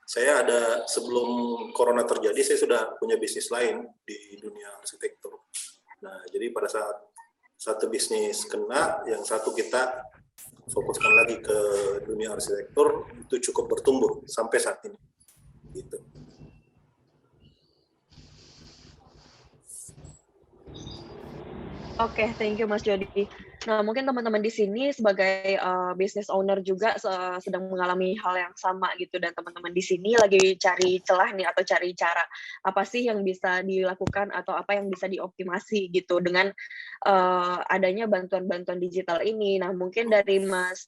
Saya ada sebelum corona terjadi, saya sudah punya bisnis lain di dunia arsitektur. Nah, jadi pada saat satu bisnis kena, yang satu kita fokuskan lagi ke dunia arsitektur, itu cukup bertumbuh sampai saat ini. Gitu. Oke, thank you Mas Jody. Nah, mungkin teman-teman di sini sebagai business owner juga sedang mengalami hal yang sama gitu, dan teman-teman di sini lagi cari celah nih atau cari cara apa sih yang bisa dilakukan atau apa yang bisa dioptimasi gitu dengan adanya bantuan-bantuan digital ini. Nah, mungkin dari Mas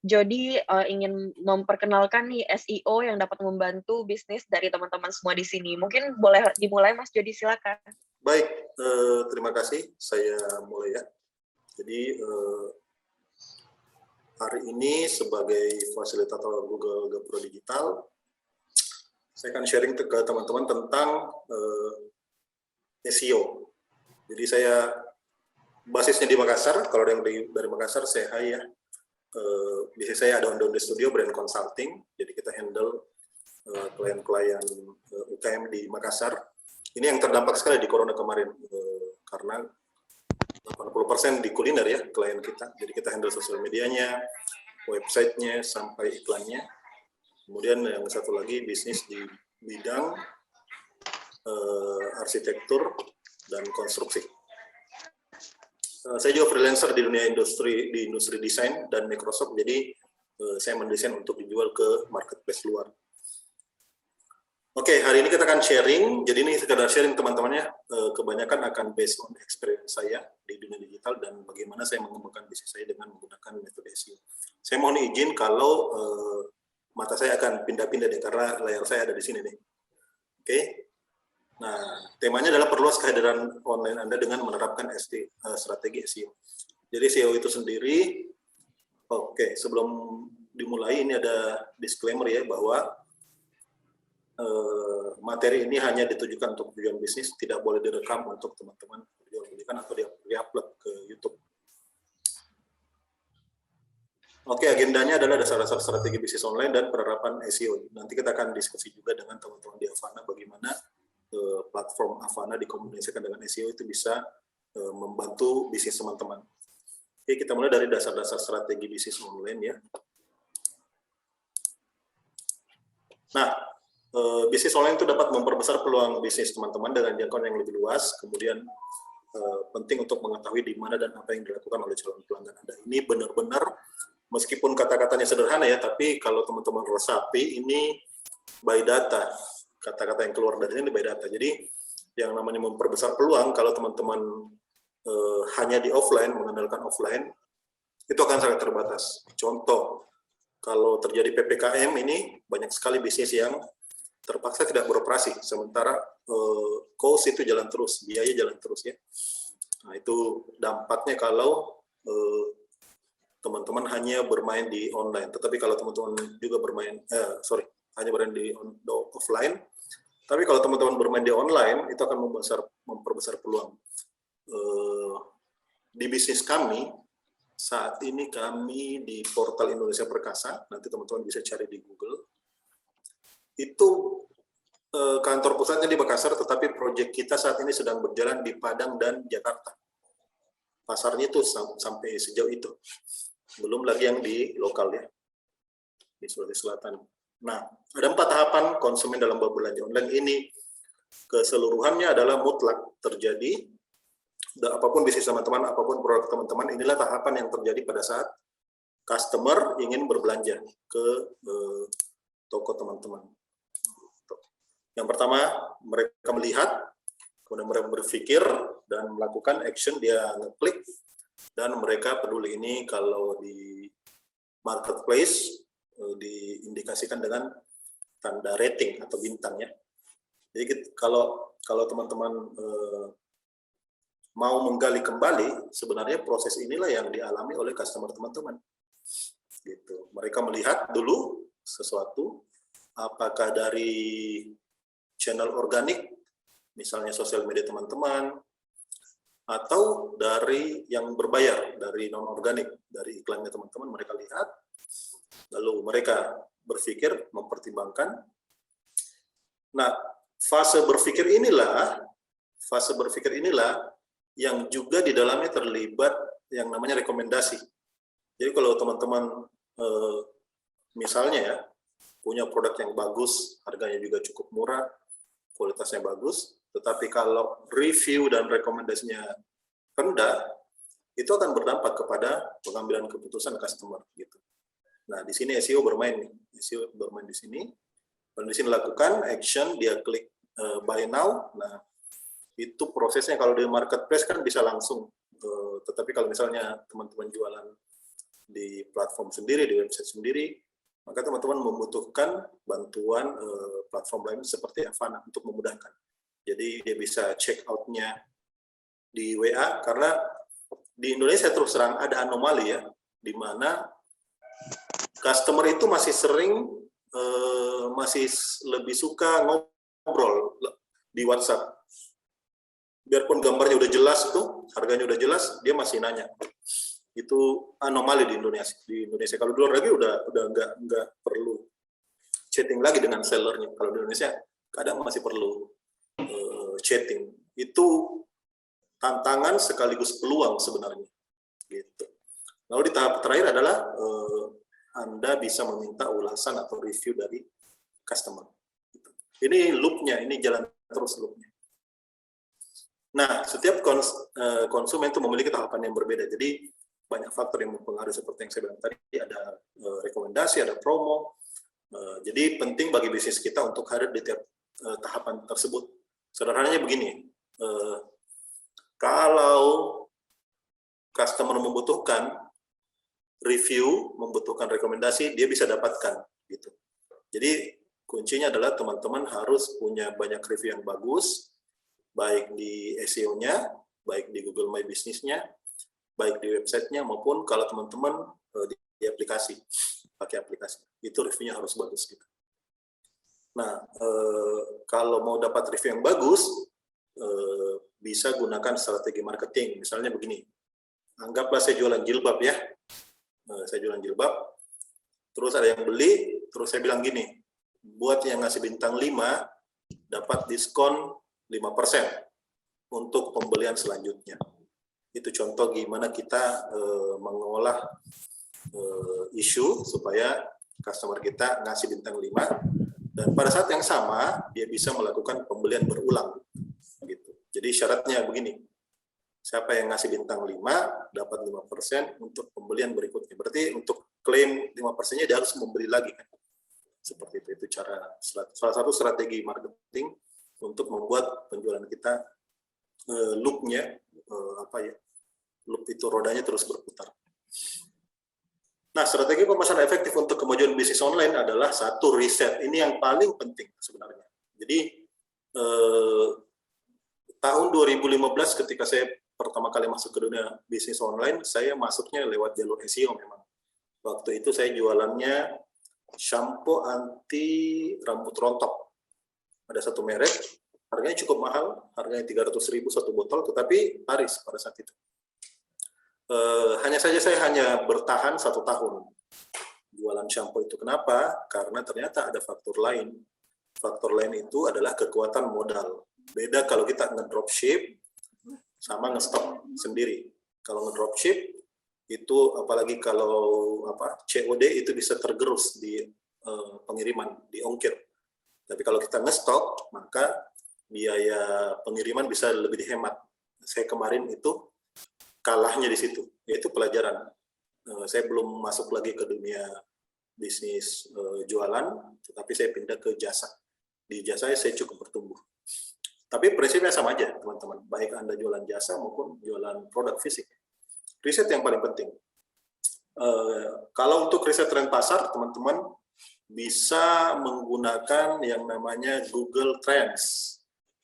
Jody ingin memperkenalkan nih SEO yang dapat membantu bisnis dari teman-teman semua di sini. Mungkin boleh dimulai Mas Jody, silakan. Baik, terima kasih. Saya mulai ya. Jadi hari ini sebagai fasilitator Google GoPro Digital, saya akan sharing ke teman-teman tentang SEO. Jadi saya basisnya di Makassar. Kalau yang dari Makassar, saya ya. Bisnis saya ada Onde Studio Brand Consulting. Jadi kita handle klien-klien UKM di Makassar. Ini yang terdampak sekali di corona kemarin, karena 80% di kuliner ya klien kita. Jadi kita handle sosial medianya, websitenya, sampai iklannya. Kemudian yang satu lagi bisnis di bidang arsitektur dan konstruksi. Saya juga freelancer di dunia industri desain dan Microsoft. Jadi saya mendesain untuk dijual ke marketplace luar. Oke, hari ini kita akan sharing. Jadi ini sekedar sharing teman-temannya, kebanyakan akan based on experience saya di dunia digital dan bagaimana saya mengembangkan bisnis saya dengan menggunakan metode SEO. Saya mohon izin kalau mata saya akan pindah-pindah deh, karena layar saya ada di sini nih. Oke. Nah, temanya adalah perluas kehadiran online Anda dengan menerapkan strategi SEO. Jadi SEO itu sendiri, oke, sebelum dimulai ini ada disclaimer ya, bahwa materi ini hanya ditujukan untuk tujuan bisnis, tidak boleh direkam untuk teman-teman perjualbelikan atau diupload ke YouTube. Oke, agendanya adalah dasar-dasar strategi bisnis online dan penerapan SEO. Nanti kita akan diskusi juga dengan teman-teman di Avana bagaimana platform Avana dikomunikasikan dengan SEO itu bisa membantu bisnis teman-teman. Oke, kita mulai dari dasar-dasar strategi bisnis online ya. Nah, bisnis online itu dapat memperbesar peluang bisnis teman-teman dengan jangkauan yang lebih luas. Kemudian penting untuk mengetahui di mana dan apa yang dilakukan oleh calon pelanggan Anda. Ini benar-benar, meskipun kata-katanya sederhana ya, tapi kalau teman-teman resapi, ini by data. Kata-kata yang keluar dari ini by data. Jadi yang namanya memperbesar peluang, kalau teman-teman hanya di offline, mengandalkan offline, itu akan sangat terbatas. Contoh, kalau terjadi PPKM ini, banyak sekali bisnis yang terpaksa tidak beroperasi, sementara cost itu jalan terus, biaya jalan terus ya. Nah, itu dampaknya kalau teman-teman hanya bermain di online. Tetapi kalau teman-teman juga bermain, hanya bermain di offline, tapi kalau teman-teman bermain di online, itu akan memperbesar peluang. Di bisnis kami, saat ini kami di portal Indonesia Perkasa, nanti teman-teman bisa cari di Google, itu kantor pusatnya di Makassar, tetapi proyek kita saat ini sedang berjalan di Padang dan Jakarta. Pasarnya itu sampai sejauh itu. Belum lagi yang di lokal ya, di Sulawesi Selatan. Nah, ada 4 tahapan konsumen dalam berbelanja online ini. Keseluruhannya adalah mutlak terjadi. Apapun bisnis teman-teman, apapun produk teman-teman, inilah tahapan yang terjadi pada saat customer ingin berbelanja ke toko teman-teman. Yang pertama, mereka melihat, kemudian mereka berpikir dan melakukan action, dia ngeklik, dan mereka peduli. Ini kalau di marketplace diindikasikan dengan tanda rating atau bintang ya. Jadi kalau teman-teman mau menggali kembali, sebenarnya proses inilah yang dialami oleh customer teman-teman. Gitu. Mereka melihat dulu sesuatu, apakah dari channel organik, misalnya sosial media teman-teman, atau dari yang berbayar, dari non-organik, dari iklannya teman-teman, mereka lihat, lalu mereka berpikir, mempertimbangkan. Nah, fase berpikir inilah yang juga di dalamnya terlibat yang namanya rekomendasi. Jadi kalau teman-teman misalnya ya, punya produk yang bagus, harganya juga cukup murah, kualitasnya bagus, tetapi kalau review dan rekomendasinya rendah, itu akan berdampak kepada pengambilan keputusan customer gitu. Nah, di sini SEO bermain nih. SEO bermain di sini. Dan di sini lakukan action, dia klik buy now. Nah, itu prosesnya kalau di marketplace kan bisa langsung. Tetapi kalau misalnya teman-teman jualan di platform sendiri, di website sendiri, maka teman-teman membutuhkan bantuan platform lain seperti Avana untuk memudahkan. Jadi dia bisa check out-nya di WA, karena di Indonesia terus terang ada anomali ya, di mana customer itu masih sering, masih lebih suka ngobrol di WhatsApp. Biarpun gambarnya udah jelas tuh, harganya udah jelas, dia masih nanya. Itu anomali di Indonesia. Di Indonesia kalau di luar negeri udah nggak perlu chatting lagi dengan sellernya. Kalau di Indonesia kadang masih perlu chatting. Itu tantangan sekaligus peluang sebenarnya. Gitu. Lalu di tahap terakhir adalah Anda bisa meminta ulasan atau review dari customer. Ini loop-nya, ini jalan terus loop-nya. Nah, setiap konsumen itu memiliki tahapan yang berbeda. Jadi banyak faktor yang mempengaruhi seperti yang saya bilang tadi, ada rekomendasi, ada promo. Jadi penting bagi bisnis kita untuk hadir di tiap tahapan tersebut. Sederhananya begini, kalau customer membutuhkan review, membutuhkan rekomendasi, dia bisa dapatkan gitu. Jadi kuncinya adalah teman-teman harus punya banyak review yang bagus, baik di SEO-nya, baik di Google My Business-nya, baik di website-nya, maupun kalau teman-teman di aplikasi, pakai aplikasi, itu review-nya harus bagus gitu. Nah, kalau mau dapat review yang bagus, bisa gunakan strategi marketing. Misalnya begini, anggaplah saya jualan jilbab ya, saya jualan jilbab, terus ada yang beli, terus saya bilang gini, buat yang ngasih bintang 5, dapat diskon 5% untuk pembelian selanjutnya. Itu contoh gimana kita mengolah isu supaya customer kita ngasih bintang 5, dan pada saat yang sama dia bisa melakukan pembelian berulang gitu. Jadi syaratnya begini, siapa yang ngasih bintang 5 dapat 5% untuk pembelian berikutnya. Berarti untuk klaim 5%-nya dia harus membeli lagi kan. Seperti itu cara salah satu strategi marketing untuk membuat penjualan kita loop-nya loop itu rodanya terus berputar. Nah, strategi pemasaran efektif untuk kemajuan bisnis online adalah satu, riset. Ini yang paling penting sebenarnya. Jadi tahun 2015 ketika saya pertama kali masuk ke dunia bisnis online, saya masuknya lewat jalur SEO memang. Waktu itu saya jualannya shampoo anti rambut rontok. Ada satu merek, harganya cukup mahal, harganya 300.000 satu botol, tetapi laris pada saat itu. Hanya saja saya hanya bertahan 1 tahun jualan shampoo itu. Kenapa? Karena ternyata ada faktor lain. Faktor lain itu adalah kekuatan modal. Beda kalau kita nge-dropship sama nge-stock sendiri. Kalau nge-dropship itu apalagi kalau COD itu bisa tergerus di pengiriman, di ongkir. Tapi kalau kita nge-stock, maka biaya pengiriman bisa lebih dihemat. Saya kemarin itu kalahnya di situ, yaitu pelajaran. Saya belum masuk lagi ke dunia bisnis jualan, tetapi saya pindah ke jasa. Di jasa saya cukup bertumbuh. Tapi prinsipnya sama aja, teman-teman. Baik Anda jualan jasa maupun jualan produk fisik. Riset yang paling penting. Kalau untuk riset tren pasar, teman-teman bisa menggunakan yang namanya Google Trends.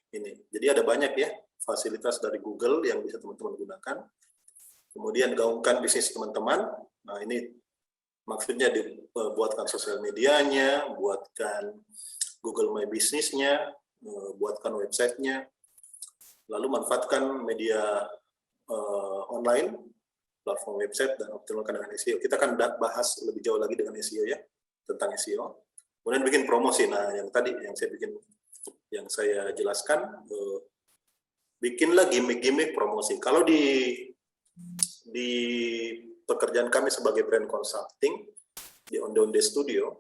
Ini. Jadi ada banyak ya fasilitas dari Google yang bisa teman-teman gunakan. Kemudian gaungkan bisnis teman-teman. Nah, ini maksudnya dibuatkan sosial medianya, buatkan Google My Business-nya, buatkan website-nya, lalu manfaatkan media online, platform website, dan optimalkan dengan SEO. Kita akan bahas lebih jauh lagi dengan SEO ya, tentang SEO. Kemudian bikin promosi. Nah, yang tadi yang saya jelaskan, bikinlah gimmick-gimmick promosi. Kalau di pekerjaan kami sebagai brand consulting di Onde-Onde Studio,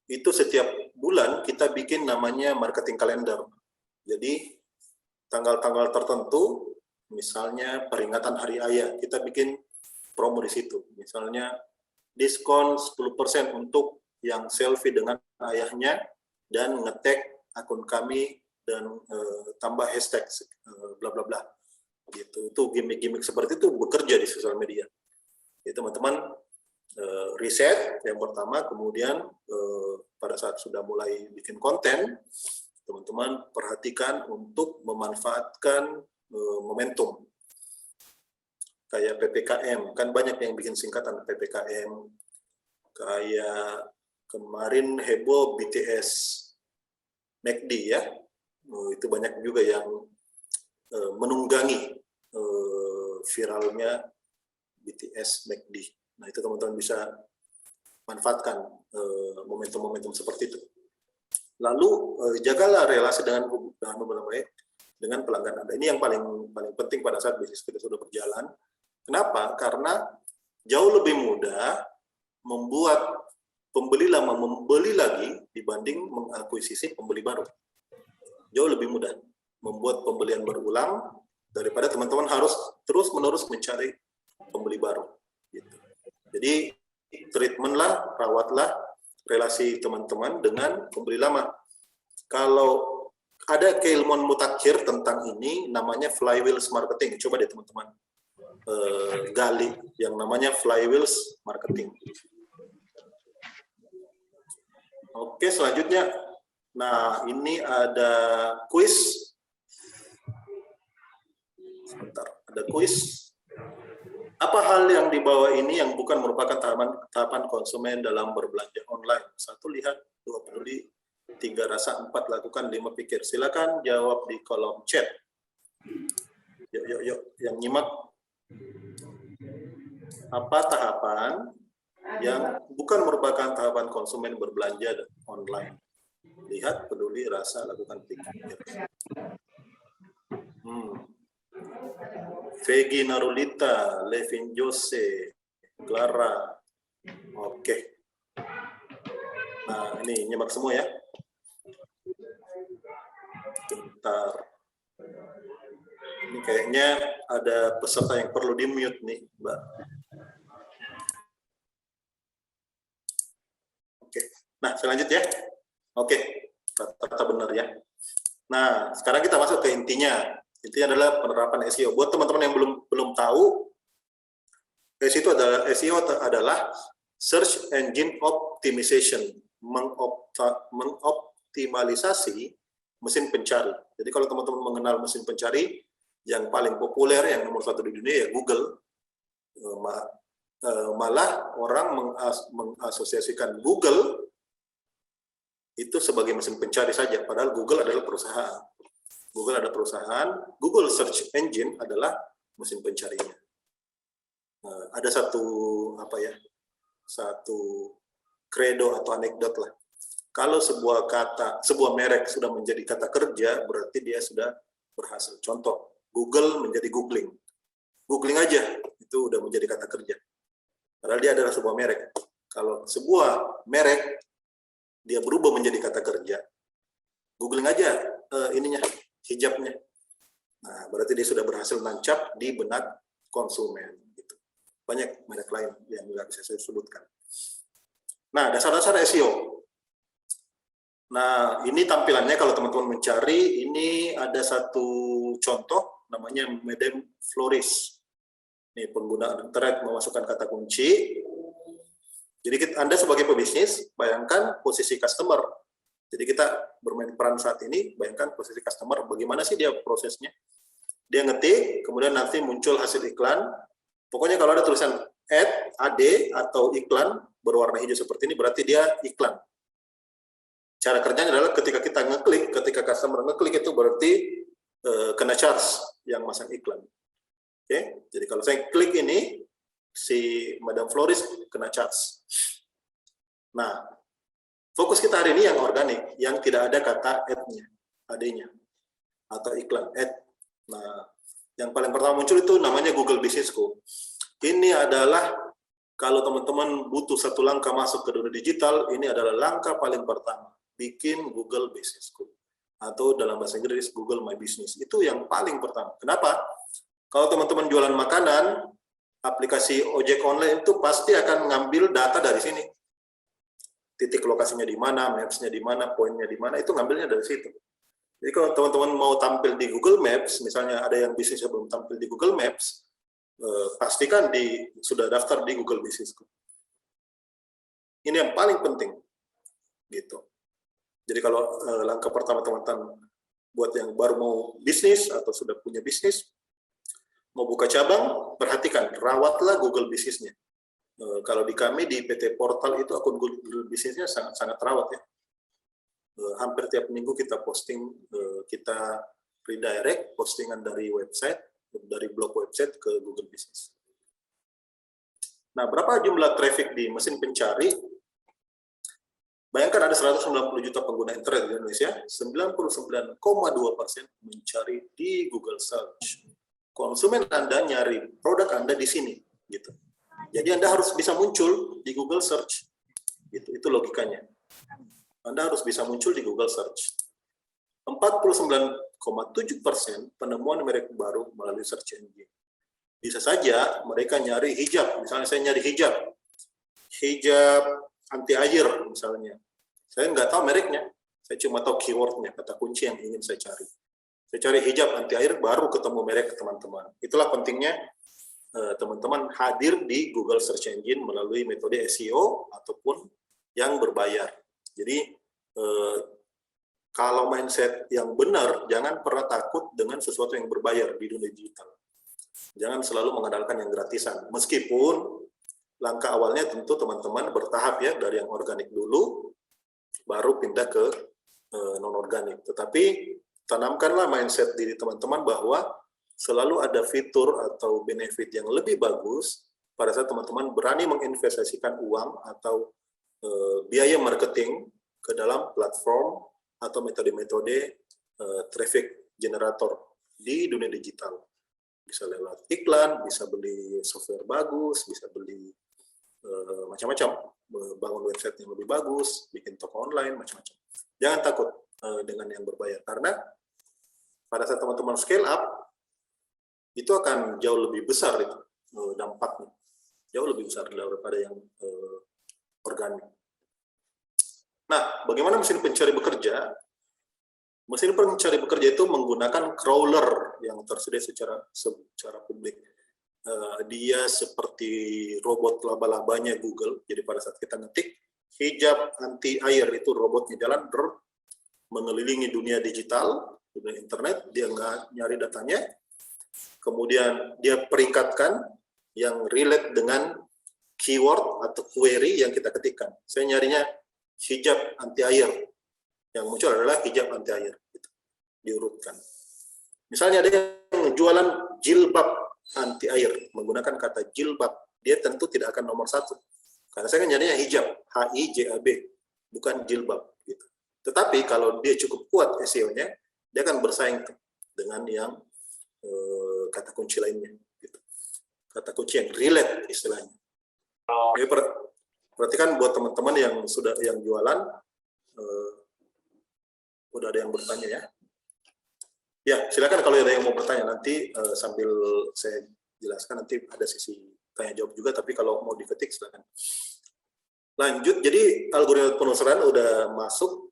itu setiap bulan kita bikin namanya marketing calendar. Jadi tanggal-tanggal tertentu, misalnya peringatan Hari Ayah, kita bikin promo di situ. Misalnya diskon 10% untuk yang selfie dengan ayahnya dan nge-tag akun kami dan tambah hashtag bla bla bla. Gitu. Itu gimmick-gimmick seperti itu bekerja di sosial media. Jadi teman-teman riset yang pertama, kemudian pada saat sudah mulai bikin konten, teman-teman perhatikan untuk memanfaatkan momentum. Kayak PPKM, kan banyak yang bikin singkatan PPKM. Kayak kemarin heboh BTS McD ya, itu banyak juga yang menunggangi viralnya BTS McD. Nah, itu teman-teman bisa manfaatkan momentum-momentum seperti itu. Lalu jagalah relasi dengan pelanggan Anda. Ini yang paling penting pada saat bisnis kita sudah berjalan. Kenapa? Karena jauh lebih mudah membuat pembeli lama membeli lagi dibanding mengakuisisi pembeli baru. Jauh lebih mudah membuat pembelian berulang daripada teman-teman harus terus-menerus mencari pembeli baru. Gitu. Jadi treatmentlah, rawatlah relasi teman-teman dengan pembeli lama. Kalau ada keilmuan mutakhir tentang ini, namanya flywheels marketing. Coba deh teman-teman gali yang namanya flywheels marketing. Oke, selanjutnya. Nah, ini ada kuis. Sebentar, ada kuis. Apa hal yang di bawah ini yang bukan merupakan tahapan konsumen dalam berbelanja online? 1, lihat, 2, peduli, 3, rasa, 4, lakukan, 5, pikir. Silakan jawab di kolom chat. Yuk, yang nyimak. Apa tahapan yang bukan merupakan tahapan konsumen berbelanja online? Lihat, peduli, rasa, lakukan, pikir. Vegi Narulita, Levin Jose, Clara. Oke. Nah, ini nyimak semua ya. Bentar. Ini kayaknya ada peserta yang perlu di-mute nih, Mbak. Oke. Nah, selanjutnya. Oke. Kata benar ya. Nah, sekarang kita masuk ke intinya. Intinya adalah penerapan SEO. Buat teman-teman yang belum tahu, SEO adalah Search Engine Optimization, mengoptimalisasi mesin pencari. Jadi kalau teman-teman mengenal mesin pencari, yang paling populer, yang nomor 1 di dunia ya Google. Malah orang mengasosiasikan Google itu sebagai mesin pencari saja, padahal Google adalah perusahaan. Google ada perusahaan, Google Search Engine adalah mesin pencarinya. Ada satu credo atau anekdot lah. Kalau sebuah merek sudah menjadi kata kerja, berarti dia sudah berhasil. Contoh, Google menjadi googling. Googling aja, itu udah menjadi kata kerja. Padahal dia adalah sebuah merek. Kalau sebuah merek, dia berubah menjadi kata kerja, googling aja hijabnya. Nah, berarti dia sudah berhasil nancap di benak konsumen. Gitu. Banyak merek lain yang nggak bisa saya sebutkan. Nah, dasar-dasar SEO. Nah, ini tampilannya kalau teman-teman mencari, ini ada satu contoh, namanya Madame Flores. Ini pengguna internet memasukkan kata kunci. Jadi Anda sebagai pebisnis, bayangkan posisi customer. Jadi kita bermain peran saat ini, bayangkan posisi customer, bagaimana sih dia prosesnya. Dia ngetik, kemudian nanti muncul hasil iklan. Pokoknya kalau ada tulisan ad atau iklan berwarna hijau seperti ini, berarti dia iklan. Cara kerjanya adalah ketika kita ngeklik, ketika customer ngeklik itu berarti kena charge yang masang iklan. Oke, jadi kalau saya klik ini, si Madame Flores kena charge. Nah, Fokus kita hari ini yang organik, yang tidak ada kata ad-nya, AD-nya, atau iklan, ad. Nah, yang paling pertama muncul itu namanya Google Business School. Ini adalah, kalau teman-teman butuh satu langkah masuk ke dunia digital, ini adalah langkah paling pertama, bikin Google Business School. Atau dalam bahasa Inggris, Google My Business. Itu yang paling pertama. Kenapa? Kalau teman-teman jualan makanan, aplikasi ojek online itu pasti akan ngambil data dari sini. Titik lokasinya di mana, maps-nya di mana, poinnya di mana, itu ngambilnya dari situ. Jadi kalau teman-teman mau tampil di Google Maps, misalnya ada yang bisnisnya belum tampil di Google Maps, pastikan sudah daftar di Google Business School. Ini yang paling penting, gitu. Jadi kalau langkah pertama teman-teman buat yang baru mau bisnis atau sudah punya bisnis, mau buka cabang, perhatikan, rawatlah Google Business-nya. Kalau di kami di PT Portal itu akun Google Business-nya sangat terawat ya. Hampir tiap minggu kita posting, kita redirect postingan dari website, dari blog website ke Google Business. Nah, berapa jumlah traffic di mesin pencari? Bayangkan ada 190 juta pengguna internet di Indonesia, 99,2% mencari di Google Search. Konsumen Anda nyari produk Anda di sini, gitu. Jadi Anda harus bisa muncul di Google Search, gitu. Itu logikanya. Anda harus bisa muncul di Google Search. 49,7% penemuan merek baru melalui search engine. Bisa saja mereka nyari hijab, misalnya saya nyari hijab anti air misalnya. Saya nggak tahu mereknya, saya cuma tahu keywordnya, kata kunci yang ingin saya cari. Saya cari hijab anti air, baru ketemu merek teman-teman. Itulah pentingnya teman-teman hadir di Google Search Engine melalui metode SEO ataupun yang berbayar. Jadi kalau mindset yang benar, jangan pernah takut dengan sesuatu yang berbayar di dunia digital. Jangan selalu mengandalkan yang gratisan. Meskipun langkah awalnya tentu teman-teman bertahap ya, dari yang organik dulu, baru pindah ke non-organik. Tetapi tanamkanlah mindset diri teman-teman bahwa selalu ada fitur atau benefit yang lebih bagus pada saat teman-teman berani menginvestasikan uang atau biaya marketing ke dalam platform atau metode-metode traffic generator di dunia digital. Bisa lewat iklan, bisa beli software bagus, bisa beli macam-macam, bangun website yang lebih bagus, bikin toko online, macam-macam. Jangan takut dengan yang berbayar, karena pada saat teman-teman scale up, itu akan jauh lebih besar itu dampaknya, jauh lebih besar daripada yang organik. Nah, bagaimana mesin pencari bekerja? Mesin pencari bekerja itu menggunakan crawler yang tersedia secara publik. Dia seperti robot laba-labanya Google. Jadi pada saat kita ngetik hijab anti air, itu robotnya jalan mengelilingi dunia digital, dunia internet, dia nggak nyari datanya. Kemudian dia peringkatkan yang relate dengan keyword atau query yang kita ketikkan. Saya nyarinya hijab anti air, yang muncul adalah hijab anti air, gitu. Diurutkan. Misalnya ada yang jualan jilbab anti air, menggunakan kata jilbab, dia tentu tidak akan nomor 1, karena saya kan nyarinya hijab, HIJAB, bukan jilbab, gitu. Tetapi kalau dia cukup kuat SEO-nya, dia akan bersaing dengan yang kata kunci lainnya, gitu. Kata kunci yang relate istilahnya. Jadi perhatikan buat teman-teman yang jualan, udah ada yang bertanya ya. Ya, silakan kalau ada yang mau bertanya nanti sambil saya jelaskan, nanti ada sesi tanya jawab juga, tapi kalau mau diketik silakan. Lanjut, jadi algoritma penelusuran udah masuk,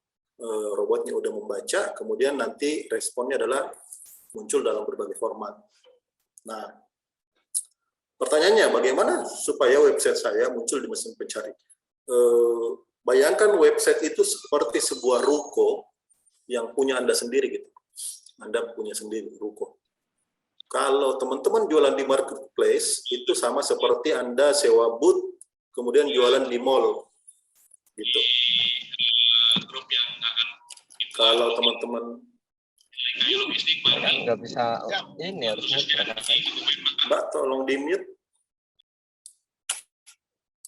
robotnya udah membaca, kemudian nanti responnya adalah muncul dalam berbagai format. Nah, pertanyaannya bagaimana supaya website saya muncul di mesin pencari? Bayangkan website itu seperti sebuah ruko yang punya Anda sendiri gitu. Anda punya sendiri ruko. Kalau teman-teman jualan di marketplace, itu sama seperti Anda sewa booth, kemudian jualan di mall. Gitu. Grup yang akan kalau teman-teman nggak bisa ini harus Mbak tolong di mute.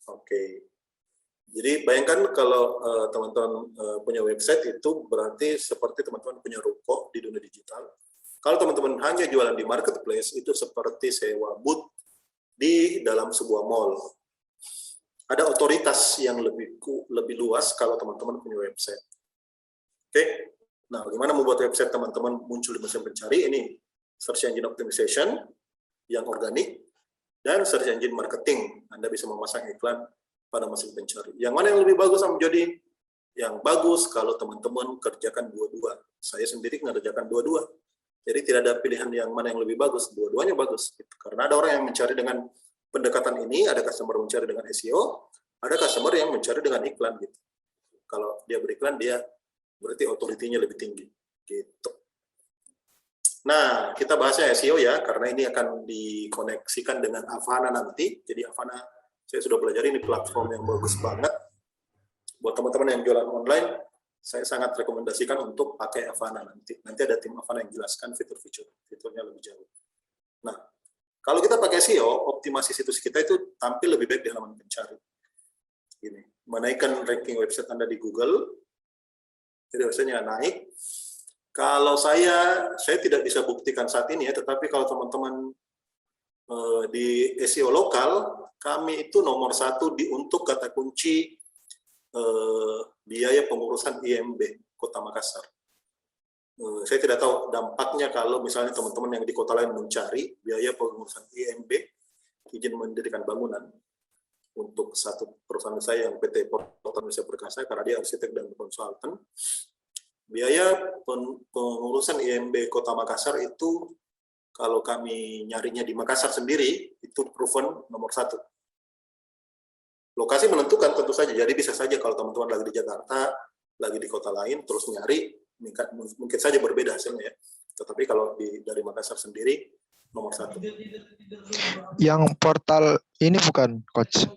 Oke. Jadi bayangkan kalau teman-teman punya website itu berarti seperti teman-teman punya ruko di dunia digital. Kalau teman-teman hanya jualan di marketplace itu seperti sewa booth di dalam sebuah mall. Ada otoritas yang lebih luas kalau teman-teman punya website. Oke. Nah, bagaimana membuat website teman-teman muncul di mesin pencari? Ini search engine optimization yang organik dan search engine marketing. Anda bisa memasang iklan pada mesin pencari. Yang mana yang lebih bagus menjadi yang bagus kalau teman-teman kerjakan dua-dua. Saya sendiri mengerjakan dua-dua. Jadi tidak ada pilihan yang mana yang lebih bagus, dua-duanya bagus. Gitu. Karena ada orang yang mencari dengan pendekatan ini, ada customer mencari dengan SEO, ada customer yang mencari dengan iklan. Gitu. Kalau dia beriklan, dia berarti otoritinya lebih tinggi. Gitu. Nah, kita bahasnya SEO ya, karena ini akan dikoneksikan dengan Avana nanti. Jadi Avana saya sudah pelajari, ini platform yang bagus banget. Buat teman-teman yang jualan online, saya sangat rekomendasikan untuk pakai Avana nanti. Nanti ada tim Avana yang jelaskan fiturnya lebih jauh. Nah, kalau kita pakai SEO, optimasi situs kita itu tampil lebih baik di halaman pencari. Ini, menaikkan ranking website Anda di Google, jadi websitenya naik. Kalau saya tidak bisa buktikan saat ini ya, tetapi kalau teman-teman di SEO lokal, kami itu nomor 1 untuk kata kunci biaya pengurusan IMB Kota Makassar. Saya tidak tahu dampaknya kalau misalnya teman-teman yang di kota lain mencari biaya pengurusan IMB, izin mendirikan bangunan, untuk satu perusahaan saya yang PT Portal Indonesia Perkasa, karena dia arsitek dan konsultan, biaya pengurusan IMB Kota Makassar itu kalau kami nyarinya di Makassar sendiri, itu proven nomor 1. Lokasi menentukan tentu saja, jadi bisa saja kalau teman-teman lagi di Jakarta, lagi di kota lain, terus nyari, mungkin saja berbeda hasilnya ya. Tetapi kalau dari Makassar sendiri, nomor 1. Yang portal ini bukan, Coach?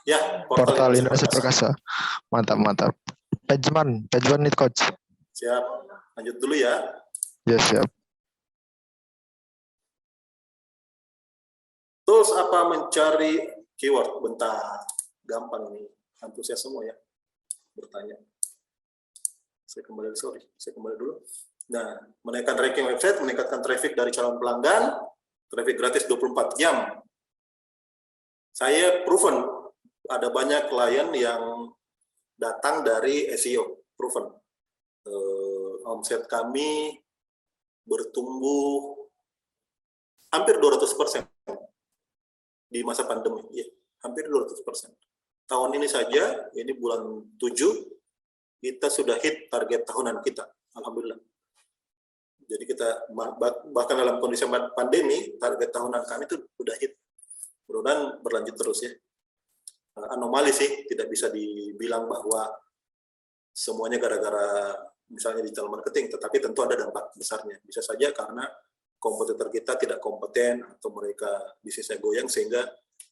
Ya, portal Indonesia Perkasa. Mantap. Pejman itu, Coach. Siap, lanjut dulu ya. Ya, siap. Tools apa mencari keyword? Bentar, gampang ini. Antusias semua ya bertanya. Saya kembali dulu. Nah, menaikkan ranking website, meningkatkan traffic dari calon pelanggan, traffic gratis 24 jam. Saya proven, ada banyak klien yang datang dari SEO, proven. Omset kami bertumbuh hampir 200% di masa pandemi, ya, hampir 200%. Tahun ini saja, ini bulan 7, kita sudah hit target tahunan kita, alhamdulillah. Jadi kita bahkan dalam kondisi pandemi, target tahunan kami itu sudah hit. Mudah-mudahan berlanjut terus ya. Anomali sih, tidak bisa dibilang bahwa semuanya gara-gara misalnya digital marketing, tetapi tentu ada dampak besarnya. Bisa saja karena kompetitor kita tidak kompeten atau mereka bisnisnya goyang sehingga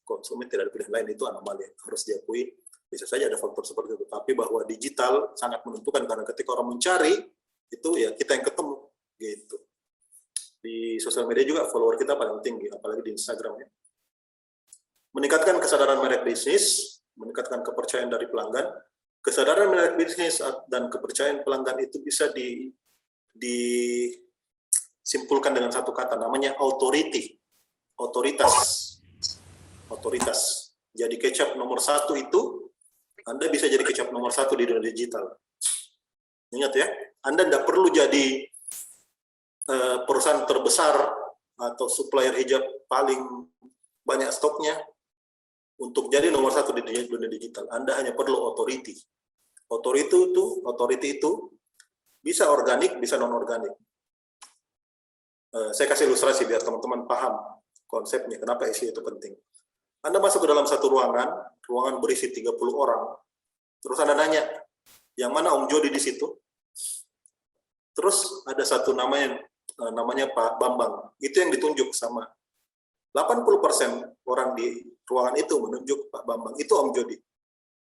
konsumen tidak ada pilihan lain, itu anomali, harus diakui. Bisa saja ada faktor seperti itu, tapi bahwa digital sangat menentukan karena ketika orang mencari itu ya kita yang ketemu gitu. Di sosial media juga follower kita paling tinggi, apalagi di Instagram ya. Meningkatkan kesadaran merek bisnis, meningkatkan kepercayaan dari pelanggan. Kesadaran merek bisnis dan kepercayaan pelanggan itu bisa disimpulkan dengan satu kata, namanya authority, otoritas. Jadi kecap nomor 1 itu, Anda bisa jadi kecap nomor 1 di dunia digital. Ingat ya, Anda tidak perlu jadi perusahaan terbesar atau supplier hijab paling banyak stoknya untuk jadi nomor 1 di dunia digital. Anda hanya perlu authority. Authority itu bisa organik, bisa non-organik. Saya kasih ilustrasi biar teman-teman paham konsepnya, kenapa SEO itu penting. Anda masuk ke dalam satu ruangan berisi 30 orang, terus Anda nanya, yang mana Om Jody di situ? Terus ada satu namanya Pak Bambang, itu yang ditunjuk sama 80% orang di ruangan itu menunjuk Pak Bambang, itu Om Jody,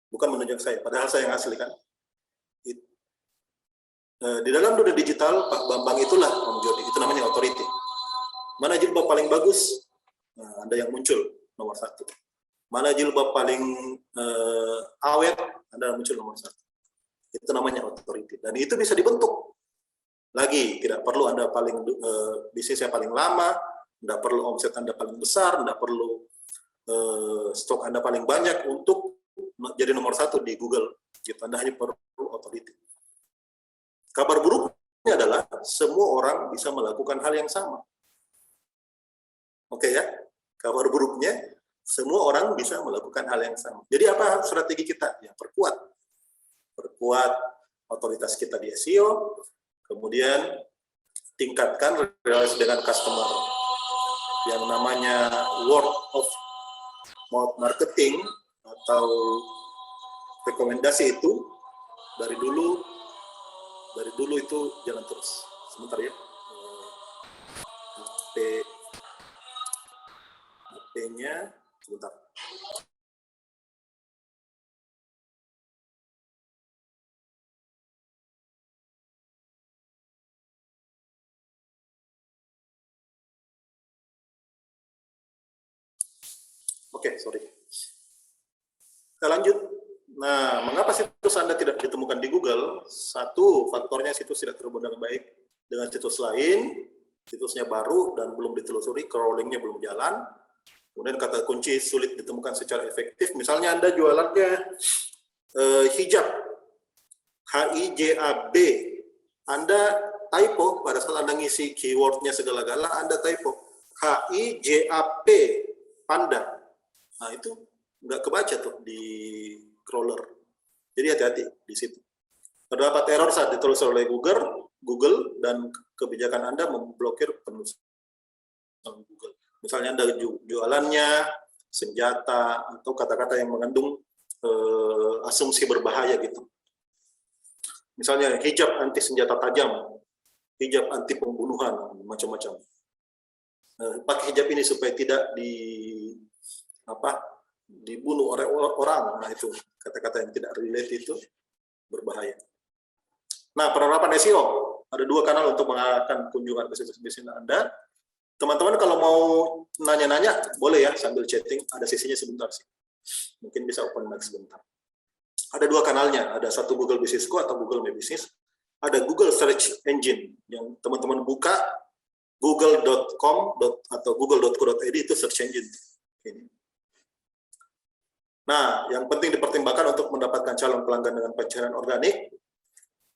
bukan menunjuk saya, padahal saya yang asli kan. Di dalam dunia digital, Pak Bambang itulah Om Jody, itu namanya authority. Mana jilbab paling bagus? Nah, Anda yang muncul nomor 1. Mana jilbab paling awet, Anda muncul nomor 1. Itu namanya authority. Dan itu bisa dibentuk. Lagi, tidak perlu Anda paling bisnisnya paling lama, tidak perlu omset Anda paling besar, tidak perlu stok Anda paling banyak untuk jadi nomor 1 di Google. Gitu. Anda hanya perlu authority. Kabar buruknya adalah semua orang bisa melakukan hal yang sama. Oke ya? Kabar buruknya, semua orang bisa melakukan hal yang sama. Jadi apa strategi kita? Ya, perkuat otoritas kita di SEO, kemudian tingkatkan relasi dengan customer. Yang namanya word of mouth marketing atau rekomendasi itu dari dulu itu jalan terus. Sebentar ya. HP-nya sebentar. Oke, sorry. Kita lanjut. Nah, mengapa situs Anda tidak ditemukan di Google? Satu, faktornya situs tidak terhubung dengan baik dengan situs lain, situsnya baru dan belum ditelusuri, crawlingnya belum jalan. Kemudian kata kunci sulit ditemukan secara efektif. Misalnya Anda jualannya hijab, HIJAB. Anda typo, pada saat Anda ngisi keywordnya segala-gala, Anda typo HIJAP, panda. Nah, itu nggak kebaca tuh di crawler. Jadi hati-hati di situ. Terdapat error saat ditelusuri oleh Google dan kebijakan Anda memblokir penelusuran Google. Misalnya Anda jualannya senjata atau kata-kata yang mengandung asumsi berbahaya gitu. Misalnya hijab anti senjata tajam, hijab anti pembunuhan, macam-macam. Pakai hijab ini supaya tidak dibunuh oleh orang. Nah, itu kata-kata yang tidak relate itu berbahaya. Nah, penerapan SEO ada 2 kanal untuk mengarahkan kunjungan ke situs bisnis Anda. Teman-teman kalau mau nanya-nanya boleh ya sambil chatting, ada sesinya sebentar sih. Mungkin bisa open mic sebentar. Ada 2 kanalnya, ada satu Google Business School atau Google My Business. Ada Google Search Engine yang teman-teman buka google.com atau google.co.id, itu search engine. Ini. Nah, yang penting dipertimbangkan untuk mendapatkan calon pelanggan dengan pencarian organik.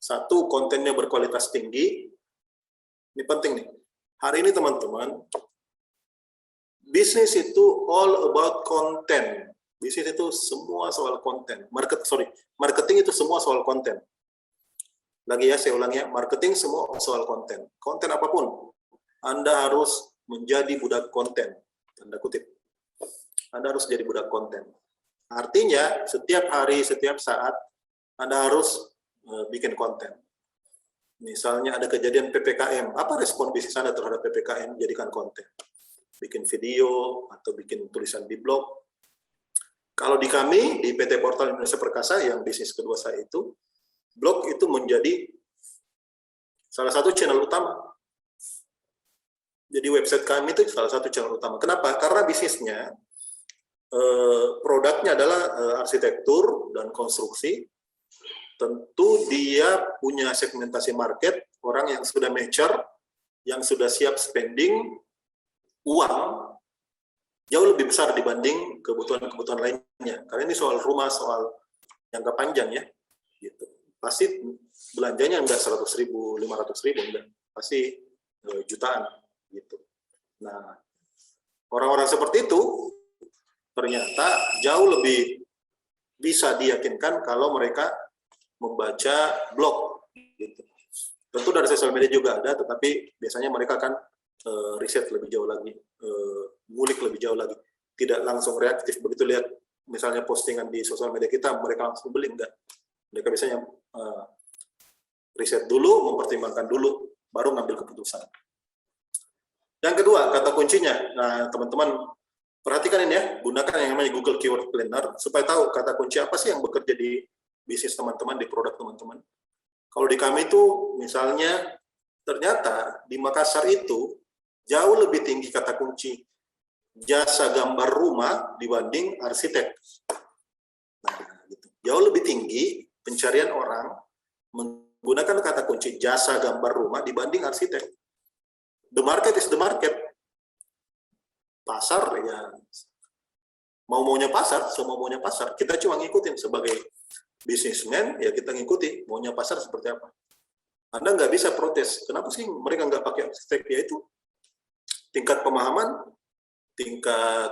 1, kontennya berkualitas tinggi. Ini penting nih. Hari ini teman-teman, bisnis itu all about content. Bisnis itu semua soal konten. Marketing itu semua soal konten. Lagi ya, saya ulangi ya, marketing semua soal konten. Konten apapun, Anda harus menjadi budak konten. Tanda kutip. Anda harus jadi budak konten. Artinya, setiap hari, setiap saat, Anda harus bikin konten. Misalnya ada kejadian PPKM, apa respon bisnis Anda terhadap PPKM? Jadikan konten. Bikin video, atau bikin tulisan di blog. Kalau di kami, di PT Portal Indonesia Perkasa, yang bisnis kedua saya itu, blog itu menjadi salah satu channel utama. Jadi website kami itu salah satu channel utama. Kenapa? Karena bisnisnya, produknya adalah arsitektur dan konstruksi. Tentu dia punya segmentasi market, orang yang sudah mature, yang sudah siap spending uang jauh lebih besar dibanding kebutuhan-kebutuhan lainnya. Karena ini soal rumah, soal jangka panjang ya. Gitu. Pasti belanjanya enggak 100.000, 500.000, enggak. Pasti jutaan gitu. Nah, orang-orang seperti itu ternyata jauh lebih bisa diyakinkan kalau mereka membaca blog. Gitu. Tentu dari sosial media juga ada, tetapi biasanya mereka akan riset lebih jauh lagi, ngulik lebih jauh lagi. Tidak langsung reaktif, begitu lihat misalnya postingan di sosial media kita, mereka langsung beli, enggak. Mereka biasanya riset dulu, mempertimbangkan dulu, baru ngambil keputusan. Yang kedua, kata kuncinya. Nah, teman-teman, perhatikan ini ya, gunakan yang namanya Google Keyword Planner, supaya tahu kata kunci apa sih yang bekerja di bisnis teman-teman, di produk teman-teman. Kalau di kami itu, misalnya, ternyata di Makassar itu, jauh lebih tinggi kata kunci jasa gambar rumah dibanding arsitek. Nah, gitu. Jauh lebih tinggi pencarian orang menggunakan kata kunci jasa gambar rumah dibanding arsitek. The market is the market. Pasar ya mau-maunya pasar, semau-maunya pasar. Kita cuma ngikutin sebagai bisnismen, ya kita ngikuti maunya pasar seperti apa. Anda nggak bisa protes. Kenapa sih mereka nggak pakai arsitek? Ya itu tingkat pemahaman, tingkat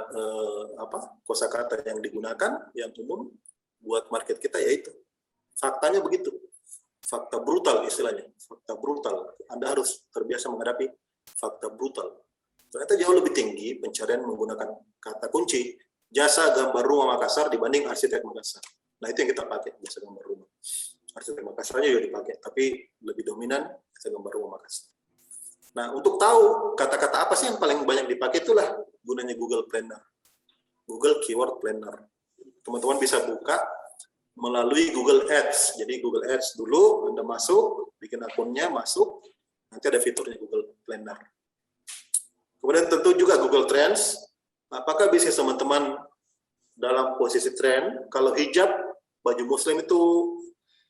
kosakata yang digunakan, yang umum buat market kita yaitu. Faktanya begitu. Fakta brutal istilahnya. Fakta brutal. Anda harus terbiasa menghadapi fakta brutal. Ternyata jauh lebih tinggi pencarian menggunakan kata kunci jasa gambar rumah Makassar dibanding arsitek Makassar. Nah itu yang kita pakai, jasa gambar rumah. Arsitek Makassarnya juga dipakai, tapi lebih dominan jasa gambar rumah Makassar. Nah untuk tahu kata-kata apa sih yang paling banyak dipakai, itulah gunanya Google Planner. Google Keyword Planner. Teman-teman bisa buka melalui Google Ads. Jadi Google Ads dulu, Anda masuk, bikin akunnya, masuk, nanti ada fiturnya Google Planner. Kemudian tentu juga Google Trends. Apakah bisnis teman-teman dalam posisi tren? Kalau hijab, baju muslim itu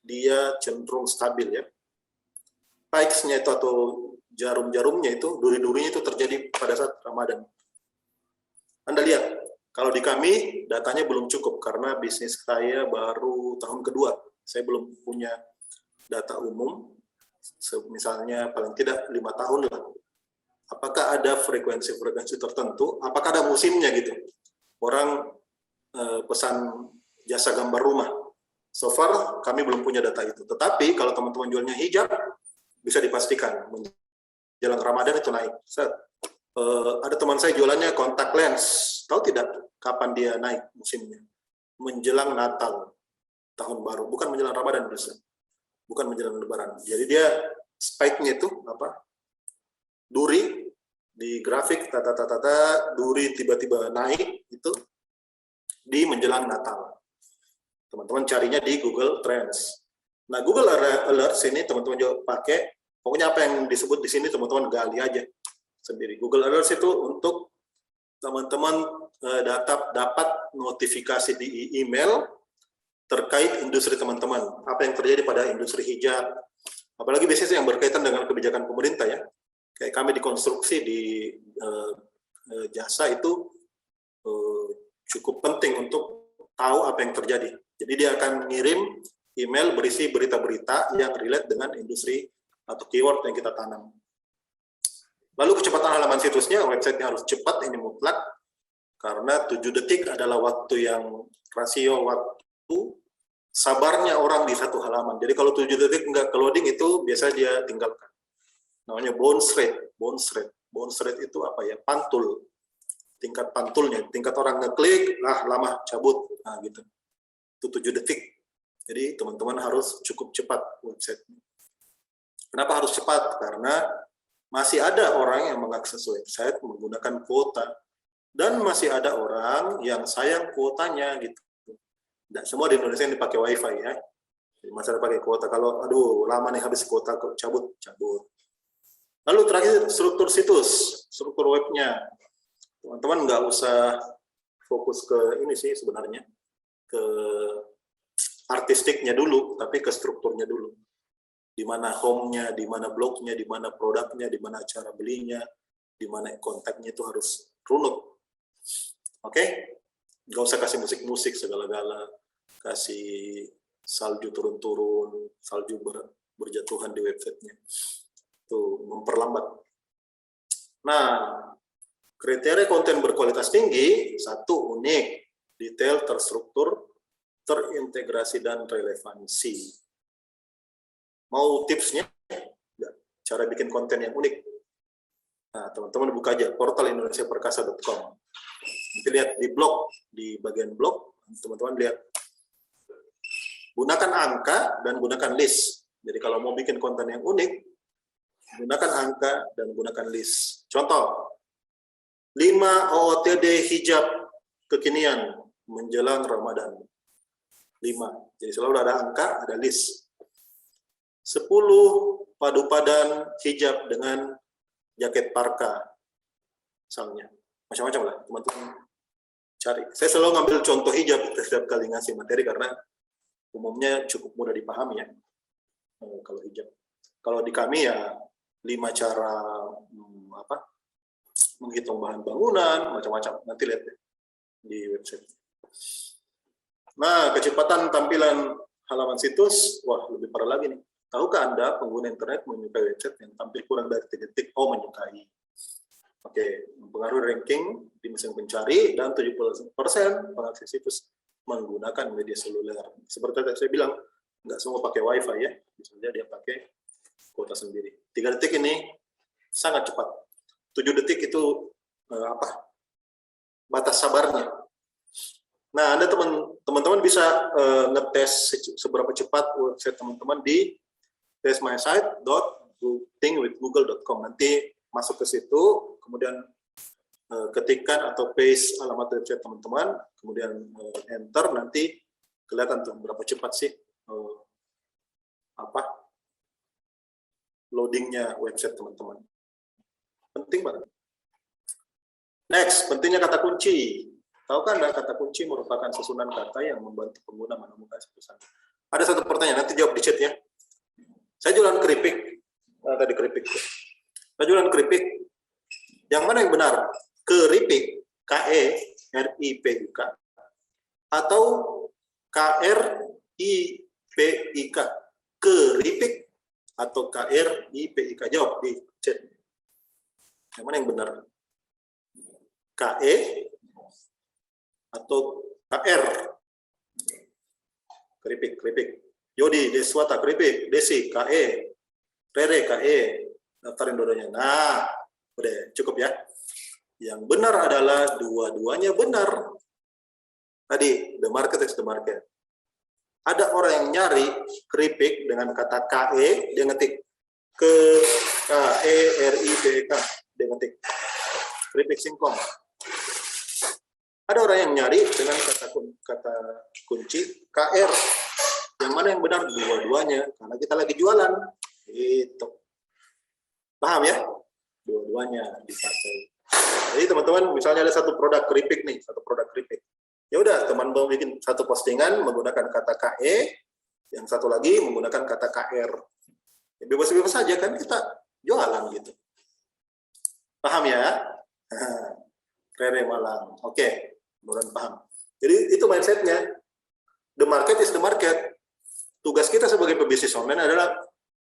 dia cenderung stabil ya. Pikes-nya itu atau jarum-jarumnya itu, duri-durinya itu terjadi pada saat Ramadan. Anda lihat, kalau di kami datanya belum cukup karena bisnis saya baru tahun kedua. Saya belum punya data umum, misalnya paling tidak 5 tahun lah. Apakah ada frekuensi-frekuensi tertentu? Apakah ada musimnya gitu? Orang pesan jasa gambar rumah. So far kami belum punya data itu. Tetapi kalau teman-teman jualnya hijab, bisa dipastikan menjelang Ramadan itu naik. Ada teman saya jualannya kontak lens. Tahu tidak kapan dia naik musimnya? Menjelang Natal, tahun baru. Bukan menjelang Ramadan bisa. Bukan menjelang Lebaran. Jadi dia spike-nya itu apa? Duri di grafik duri tiba-tiba naik itu di menjelang Natal. Teman-teman carinya di Google Trends. Nah, Google Alerts ini teman-teman juga pakai. Pokoknya apa yang disebut di sini teman-teman gali aja sendiri. Google Alerts itu untuk teman-teman dapat notifikasi di email terkait industri teman-teman. Apa yang terjadi pada industri hijab. Apalagi biasanya yang berkaitan dengan kebijakan pemerintah ya. Kayak kami di konstruksi di jasa itu cukup penting untuk tahu apa yang terjadi. Jadi dia akan ngirim email berisi berita-berita yang relate dengan industri atau keyword yang kita tanam. Lalu kecepatan halaman situsnya, websitenya harus cepat, ini mutlak. Karena 7 detik adalah waktu yang rasio waktu sabarnya orang di satu halaman. Jadi kalau 7 detik nggak ke loading itu biasa dia tinggalkan. Namanya bounce rate. Bounce rate itu apa ya? Pantul. Tingkat pantulnya, tingkat orang ngeklik, lama cabut, nah gitu. Itu 7 detik. Jadi teman-teman harus cukup cepat website. Kenapa harus cepat? Karena masih ada orang yang mengakses website menggunakan kuota. Dan masih ada orang yang sayang kuotanya gitu. Tidak semua di Indonesia yang dipakai wifi ya. Jadi masih ada pakai kuota. Kalau aduh lama nih habis kuota, cabut. Lalu terakhir struktur situs, struktur webnya. Teman-teman nggak usah fokus ke ini sih sebenarnya, ke artistiknya dulu, tapi ke strukturnya dulu. Di mana home-nya, di mana blognya, di mana produknya, di mana cara belinya, di mana kontaknya itu harus runut. Oke? Nggak usah kasih musik-musik segala-gala, kasih salju turun-turun, salju berjatuhan di websitenya. Itu memperlambat. Nah, kriteria konten berkualitas tinggi, 1 unik, detail, terstruktur, terintegrasi, dan relevansi. Mau tipsnya? Cara bikin konten yang unik. Nah, teman-teman buka aja portal indonesiaperkasa.com. Nanti lihat di blog, di bagian blog, teman-teman lihat. Gunakan angka dan gunakan list. Jadi kalau mau bikin konten yang unik, gunakan angka dan gunakan list. Contoh, 5 OOTD hijab kekinian menjelang Ramadan. 5. Jadi selalu ada angka, ada list. 10 padu padan hijab dengan jaket parka, misalnya. macam-macam lah teman-teman cari. Saya selalu ngambil contoh hijab setiap kali ngasih materi karena umumnya cukup mudah dipahami ya. Kalau hijab, kalau di kami ya 5 cara menghitung bahan bangunan, macam-macam. Nanti lihat deh di website. Nah, kecepatan tampilan halaman situs, wah lebih parah lagi nih. Tahukah Anda pengguna internet menyukai website yang tampil kurang dari 3 detik? Oh, menyukai. Oke, mempengaruhi ranking di mesin pencari dan 70% pengakses situs menggunakan media seluler. Seperti tadi saya bilang, nggak semua pakai wifi ya, misalnya dia pakai kuota sendiri. 3 detik ini sangat cepat. 7 detik itu batas sabarnya. Nah, Anda teman-teman bisa ngetes seberapa cepat website teman-teman di testmysite.thingwithgoogle.com. Nanti masuk ke situ, kemudian ketikkan atau paste alamat website teman-teman, kemudian enter, nanti kelihatan tuh berapa cepat sih loadingnya website teman-teman. Penting banget. Next, pentingnya kata kunci. Tahukah Anda kata kunci merupakan susunan kata yang membantu pengguna menemukan pesan. Ada satu pertanyaan, nanti jawab di chat ya. Saya jualan keripik. Tadi keripik. Saya jualan keripik. Yang mana yang benar? Keripik, K-E-R-I-P-I-K, atau K-R-I-P-I-K, keripik, atau K-R-I-P-I-K? Jawab di chat. Yang mana yang benar? K-E atau KR? Keripik, keripik. Yodi, Deswata, keripik. Desi, KE. Rere, KE. Daftarin dua-duanya. Nah, udah cukup ya. Yang benar adalah dua-duanya benar. Tadi, the market is the market. Ada orang yang nyari keripik dengan kata KE, dia ngetik ke K-E-R-I-P-K, dia ngetik keripik singkong. Ada orang yang nyari dengan kata kunci KR. Yang mana yang benar? Dua-duanya, karena kita lagi jualan. Itu. Paham ya? Dua-duanya dipakai. Jadi teman-teman, misalnya ada satu produk keripik nih, satu produk keripik. Ya udah, teman mau bikin satu postingan menggunakan kata KE, yang satu lagi menggunakan kata KR. Ya, bebas-bebas saja kan kita jualan gitu. Paham ya? Rere Malang. Oke, mudah-mudahan paham. Jadi itu mindsetnya. The market is the market. Tugas kita sebagai pebisnis online adalah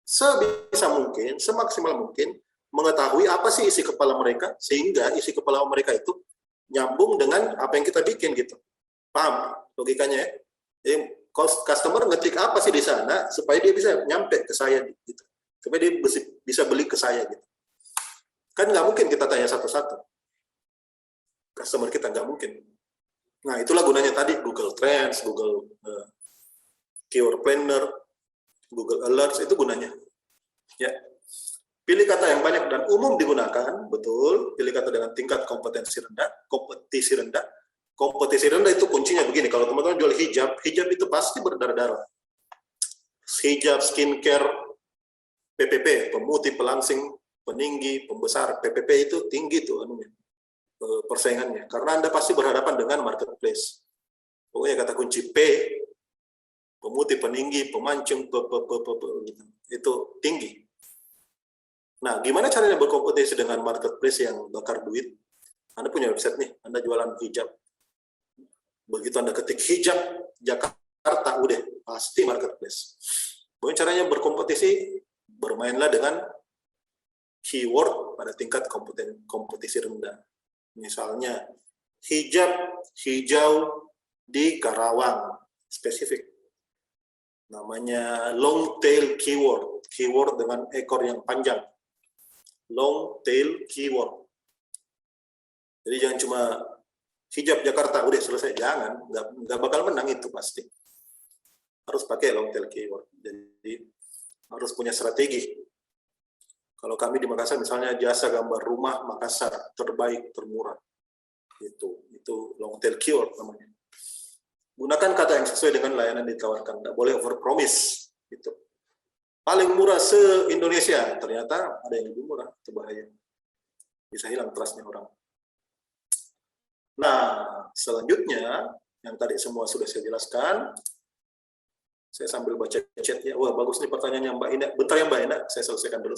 sebisa mungkin, semaksimal mungkin mengetahui apa sih isi kepala mereka, sehingga isi kepala mereka itu nyambung dengan apa yang kita bikin gitu. Paham logikanya ya? Jadi customer ngetik apa sih di sana supaya dia bisa nyampe ke saya gitu. Supaya dia bisa beli ke saya gitu. Kan nggak mungkin kita tanya satu-satu. Customer kita nggak mungkin. Nah, itulah gunanya tadi Google Trends, Google Keyword Planner, Google Alerts, itu gunanya. Ya. Pilih kata yang banyak dan umum digunakan, betul. Pilih kata dengan tingkat kompetisi rendah, kompetisi rendah. Kompetisi rendah itu kuncinya begini, kalau teman-teman jual hijab, hijab itu pasti berdarah-darah. Hijab, skincare, PPP, pemutih, pelangsing, peninggi, pembesar, PPP itu tinggi tuh anunya, persaingannya. Karena Anda pasti berhadapan dengan marketplace. Pokoknya kata kunci P, pemutih, peninggi, pemancing, gitu. Itu tinggi. Nah, gimana caranya berkompetisi dengan marketplace yang bakar duit? Anda punya website nih, Anda jualan hijab. Begitu Anda ketik hijab Jakarta, udah pasti marketplace. Bagaimana caranya berkompetisi? Bermainlah dengan keyword pada tingkat kompetisi rendah. Misalnya, hijab hijau di Karawang, spesifik. Namanya long tail keyword, keyword dengan ekor yang panjang. Long tail keyword. Jadi jangan cuma hijab Jakarta, udah selesai. Jangan, nggak bakal menang itu pasti. Harus pakai long tail keyword. Jadi harus punya strategi. Kalau kami di Makassar misalnya jasa gambar rumah Makassar terbaik, termurah. Itu long tail keyword namanya. Gunakan kata yang sesuai dengan layanan ditawarkan. Tidak boleh overpromise. Gitu. Paling murah se-Indonesia. Ternyata ada yang lebih murah. Itu bahaya. Bisa hilang trust-nya orang. Nah, selanjutnya, yang tadi semua sudah saya jelaskan, saya sambil baca chatnya. Wah, bagus nih pertanyaannya Mbak Ina. Bentar ya Mbak Ina, saya selesaikan dulu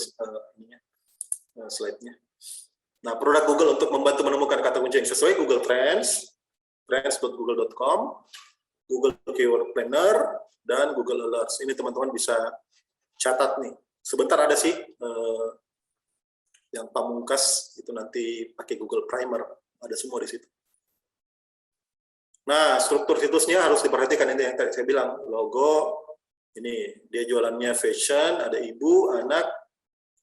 slide-nya. Nah, produk Google untuk membantu menemukan kata kunci yang sesuai, Google Trends, trends.google.com, Google Keyword Planner, dan Google Alerts. Ini teman-teman bisa catat nih. Sebentar ada sih yang pamungkas, itu nanti pakai Google Primer. Ada semua di situ. Nah, struktur situsnya harus diperhatikan, ini yang tadi saya bilang, logo, ini dia jualannya fashion, ada ibu, anak,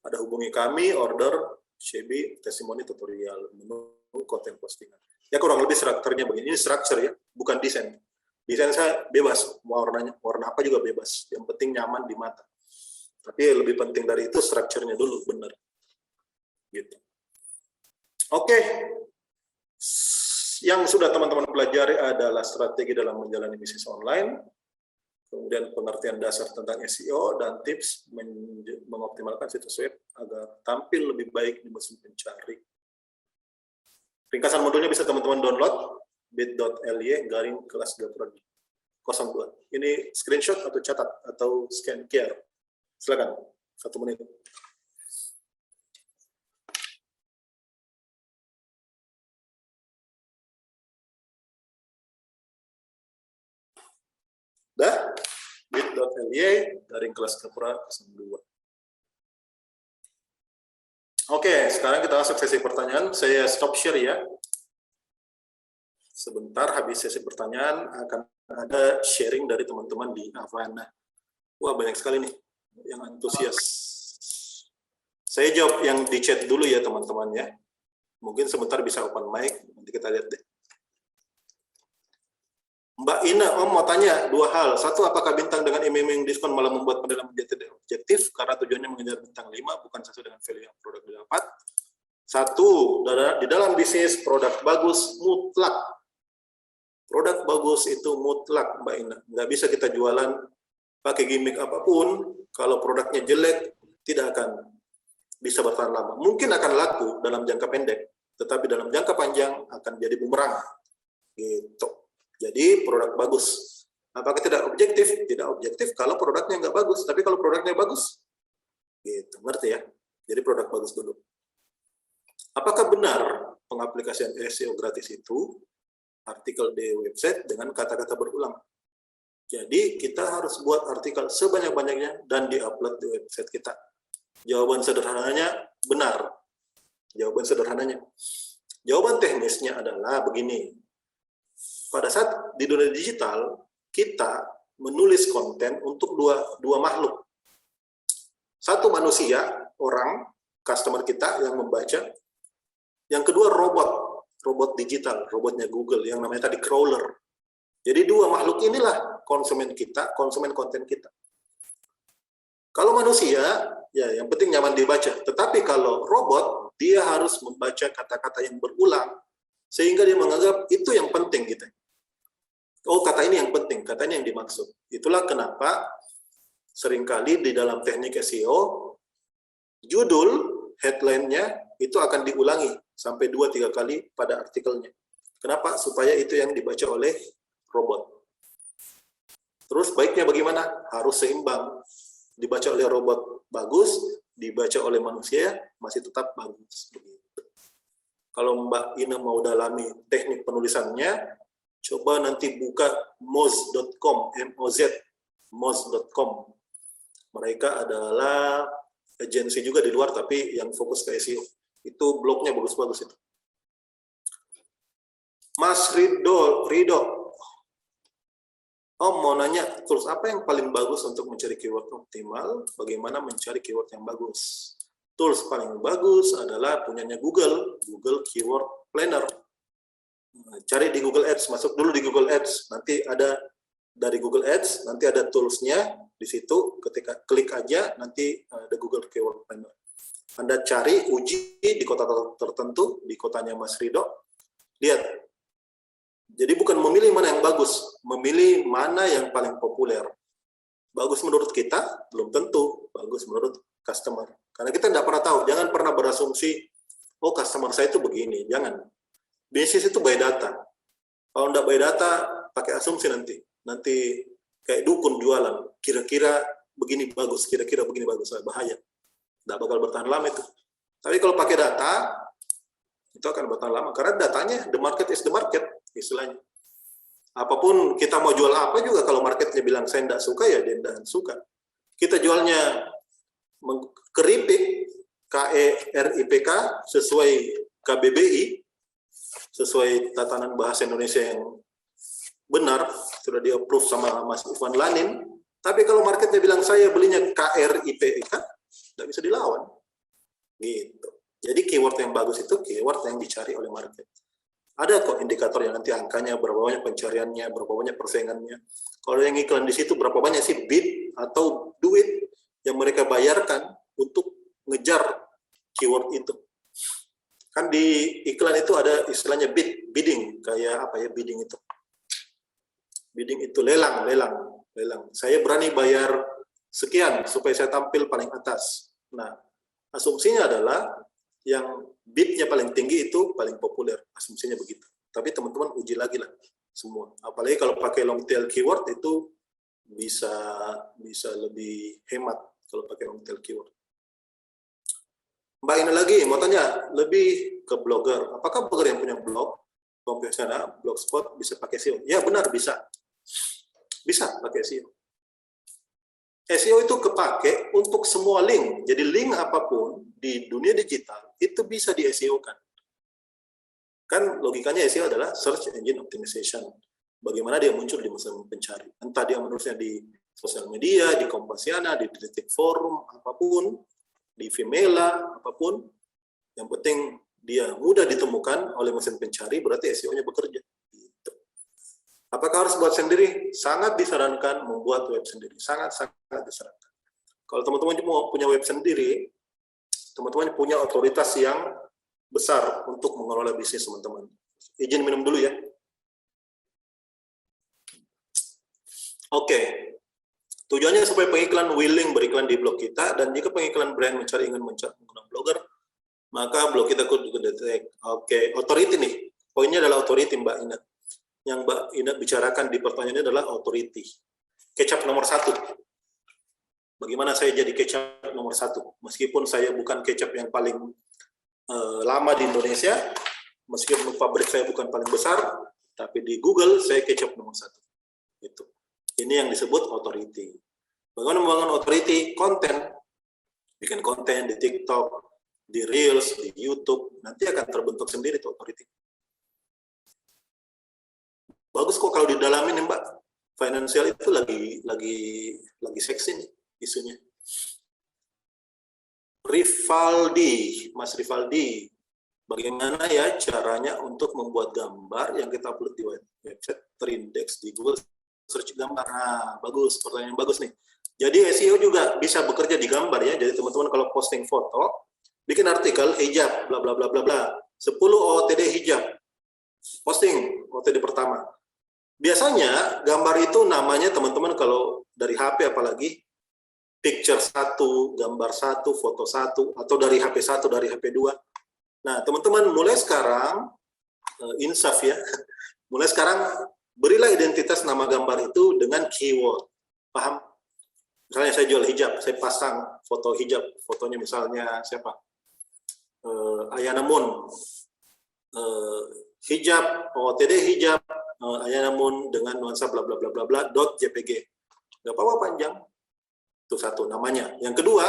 ada hubungi kami, order, CB, testimoni, tutorial, menu, konten postingan. Ya kurang lebih strukturnya begini, ini structure ya, bukan desain. Desain saya bebas, mau warna apa juga bebas, yang penting nyaman di mata. Tapi lebih penting dari itu strukturnya dulu, benar. Gitu. Oke. Yang sudah teman-teman pelajari adalah strategi dalam menjalani bisnis online, kemudian pengertian dasar tentang SEO, dan tips mengoptimalkan situs web agar tampil lebih baik di mesin pencari. Ringkasan modulnya bisa teman-teman download, bit.ly/kelas Gapura 02. Ini screenshot atau catat, atau scan QR. Silakan, 1 menit. Dah, bit.ly/kelas Gapura 02. Oke, sekarang kita masuk sesi pertanyaan. Saya stop share ya. Sebentar, habis sesi pertanyaan akan ada sharing dari teman-teman di Avana. Wah, banyak sekali nih yang antusias. Saya jawab yang di chat dulu ya teman-teman ya. Mungkin sebentar bisa open mic, nanti kita lihat deh. Mbak Ina, mau tanya 2 hal. 1, apakah bintang dengan iming-iming diskon malah membuat penilaian menjadi objektif karena tujuannya mengejar bintang 5 bukan sesuai dengan value yang produk didapat? 1, di dalam bisnis produk bagus mutlak. Produk bagus itu mutlak, Mbak Ina. Nggak bisa kita jualan pakai gimmick apapun, kalau produknya jelek tidak akan bisa bertahan lama. Mungkin akan laku dalam jangka pendek, tetapi dalam jangka panjang akan jadi bumerang. Gitu. Jadi produk bagus. Apakah tidak objektif? Tidak objektif kalau produknya nggak bagus. Tapi kalau produknya bagus, gitu, ngerti ya? Jadi produk bagus dulu. Apakah benar pengaplikasian SEO gratis itu artikel di website dengan kata-kata berulang? Jadi kita harus buat artikel sebanyak-banyaknya dan diupload di website kita. Jawaban sederhananya benar. Jawaban sederhananya. Jawaban teknisnya adalah begini. Pada saat di dunia digital, kita menulis konten untuk dua makhluk. 1 manusia, orang, customer kita yang membaca. Yang kedua robot digital, robotnya Google, yang namanya tadi crawler. Jadi 2 makhluk inilah konsumen kita, konsumen konten kita. Kalau manusia, ya yang penting nyaman dibaca. Tetapi kalau robot, dia harus membaca kata-kata yang berulang, sehingga dia menganggap itu yang penting gitu. Oh, kata ini yang penting, kata ini yang dimaksud. Itulah kenapa seringkali di dalam teknik SEO, judul, headline-nya itu akan diulangi sampai 2-3 kali pada artikelnya. Kenapa? Supaya itu yang dibaca oleh robot. Terus baiknya bagaimana? Harus seimbang. Dibaca oleh robot bagus, dibaca oleh manusia masih tetap bagus. Begitu. Kalau Mbak Ina mau dalami teknik penulisannya, coba nanti buka moz.com, moz.com. Mereka adalah agensi juga di luar, tapi yang fokus ke SEO. Itu blognya bagus-bagus itu. Mas Rido, mau nanya, tools apa yang paling bagus untuk mencari keyword optimal? Bagaimana mencari keyword yang bagus? Tools paling bagus adalah punyanya Google Keyword Planner. Cari di Google Ads, masuk dulu di Google Ads, nanti ada dari Google Ads, nanti ada toolsnya di situ, ketika klik aja, nanti ada Google Keyword Planner. Anda cari, uji di kota tertentu, di kotanya Mas Rido, lihat. Jadi bukan memilih mana yang bagus, memilih mana yang paling populer. Bagus menurut kita, belum tentu bagus menurut customer. Karena kita tidak pernah tahu, jangan pernah berasumsi, oh customer saya itu begini, jangan. Bisnis itu by data. Kalau enggak by data, pakai asumsi nanti. Nanti kayak dukun jualan. Kira-kira begini bagus, kira-kira begini bagus. Bahaya. Enggak bakal bertahan lama itu. Tapi kalau pakai data, itu akan bertahan lama. Karena datanya, the market is the market, istilahnya. Apapun kita mau jual apa juga, kalau marketnya bilang saya enggak suka, ya dia enggak suka. Kita jualnya keripik, KERIPK, sesuai KBBI, sesuai tatanan bahasa Indonesia yang benar, sudah di-approve sama Mas Ivan Lanin. Tapi kalau marketnya bilang saya belinya KRIPK, tidak bisa dilawan. Gitu. Jadi keyword yang bagus itu keyword yang dicari oleh market. Ada kok indikator yang nanti angkanya, berapa banyak pencariannya, berapa banyak persaingannya. Kalau yang iklan di situ, berapa banyak sih bid atau duit yang mereka bayarkan untuk ngejar keyword itu. Kan di iklan itu ada istilahnya bidding, kayak apa ya bidding itu? Bidding itu lelang. Saya berani bayar sekian supaya saya tampil paling atas. Nah, asumsinya adalah yang bidnya paling tinggi itu paling populer, asumsinya begitu. Tapi teman-teman uji lagi lah semua. Apalagi kalau pakai long tail keyword itu bisa lebih hemat kalau pakai long tail keyword. Mbak Ina lagi mau tanya, lebih ke blogger. Apakah blogger yang punya blog, konvensional, blogspot bisa pakai SEO? Ya benar, bisa. Bisa pakai SEO. SEO itu kepake untuk semua link. Jadi link apapun di dunia digital itu bisa di SEO-kan. Kan logikanya SEO adalah search engine optimization. Bagaimana dia muncul di mesin pencari. Entah dia menulisnya di sosial media, di Kompasiana, di Detik Forum, apapun, di Vimela, apapun. Yang penting dia mudah ditemukan oleh mesin pencari, berarti SEO-nya bekerja. Gitu. Apakah harus buat sendiri? Sangat disarankan membuat web sendiri. Sangat disarankan. Kalau teman-teman mau punya web sendiri, teman-teman punya otoritas yang besar untuk mengelola bisnis teman-teman. Izin minum dulu ya. Oke. Tujuannya supaya pengiklan willing beriklan di blog kita, dan jika pengiklan brand ingin menggunakan blogger, maka blog kita juga detect. Oke, authority nih. Poinnya adalah authority, Mbak Ina. Yang Mbak Ina bicarakan di pertanyaan ini adalah authority. Kecap nomor 1. Bagaimana saya jadi kecap nomor 1? Meskipun saya bukan kecap yang paling lama di Indonesia, meskipun pabrik saya bukan paling besar, tapi di Google saya kecap nomor 1. Itu. Ini yang disebut authority. Bagaimana membangun authority? Konten. Bikin konten di TikTok, di Reels, di YouTube, nanti akan terbentuk sendiri tuh authority. Bagus kok kalau didalamin, Mbak. Finansial itu lagi seksi nih isunya. Mas Rivaldi, bagaimana ya caranya untuk membuat gambar yang kita upload di website terindeks di Google search gambar? Nah, bagus, pertanyaan bagus nih. Jadi SEO juga bisa bekerja di gambar ya. Jadi teman-teman kalau posting foto, bikin artikel hijab, bla bla bla bla bla. 10 OOTD hijab. Posting OOTD pertama. Biasanya gambar itu namanya teman-teman kalau dari HP apalagi picture 1, gambar 1, foto 1, atau dari HP 1, dari HP 2. Nah, teman-teman mulai sekarang insaf ya. Mulai sekarang berilah identitas nama gambar itu dengan keyword. Paham? Misalnya saya jual hijab, saya pasang foto hijab, fotonya misalnya siapa? Ayana Moon. Hijab, OOTD hijab, Ayana Moon dengan nuansa bla bla bla bla bla .jpg. Enggak apa-apa panjang. Itu satu namanya. Yang kedua,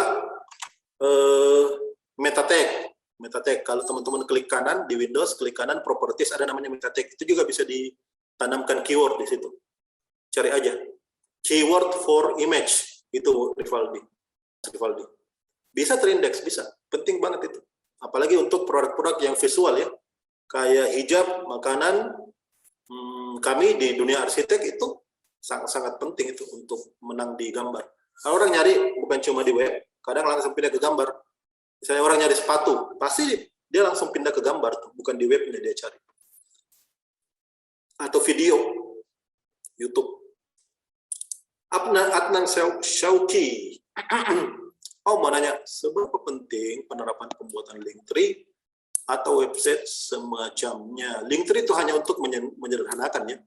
meta tag. Meta tag, kalau teman-teman klik kanan di Windows, klik kanan properties ada namanya meta tag. Itu juga bisa ditanamkan keyword di situ. Cari aja. Keyword for image. Itu Rivaldi. Bisa terindeks, bisa. Penting banget itu. Apalagi untuk produk-produk yang visual ya. Kayak hijab, makanan, kami di dunia arsitek itu sangat-sangat penting itu untuk menang di gambar. Kalau orang nyari bukan cuma di web, kadang langsung pindah ke gambar. Misalnya orang nyari sepatu, pasti dia langsung pindah ke gambar, bukan di webnya dia cari. Atau video, YouTube. Adnan Syauqi. Oh, mau nanya, seberapa penting penerapan pembuatan link tree atau website semacamnya. Linktree itu hanya untuk menyederhanakan ya.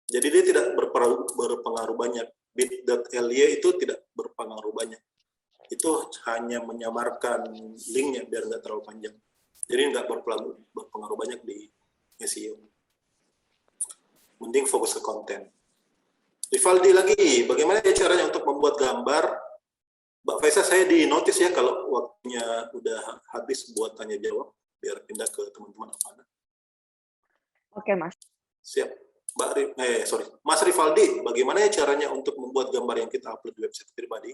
Jadi dia tidak berpengaruh banyak. Bit.ly itu tidak berpengaruh banyak. Itu hanya menyamarkan linknya biar nggak terlalu panjang. Jadi nggak berpengaruh banyak di SEO. Mending fokus ke konten. Rivaldi lagi, bagaimana caranya untuk membuat gambar? Mbak Faisal, saya di notice ya kalau waktunya udah habis buat tanya jawab, biar pindah ke teman-teman Avana. Oke, Mas. Siap. Mas Rivaldi, bagaimana caranya untuk membuat gambar yang kita upload di website pribadi?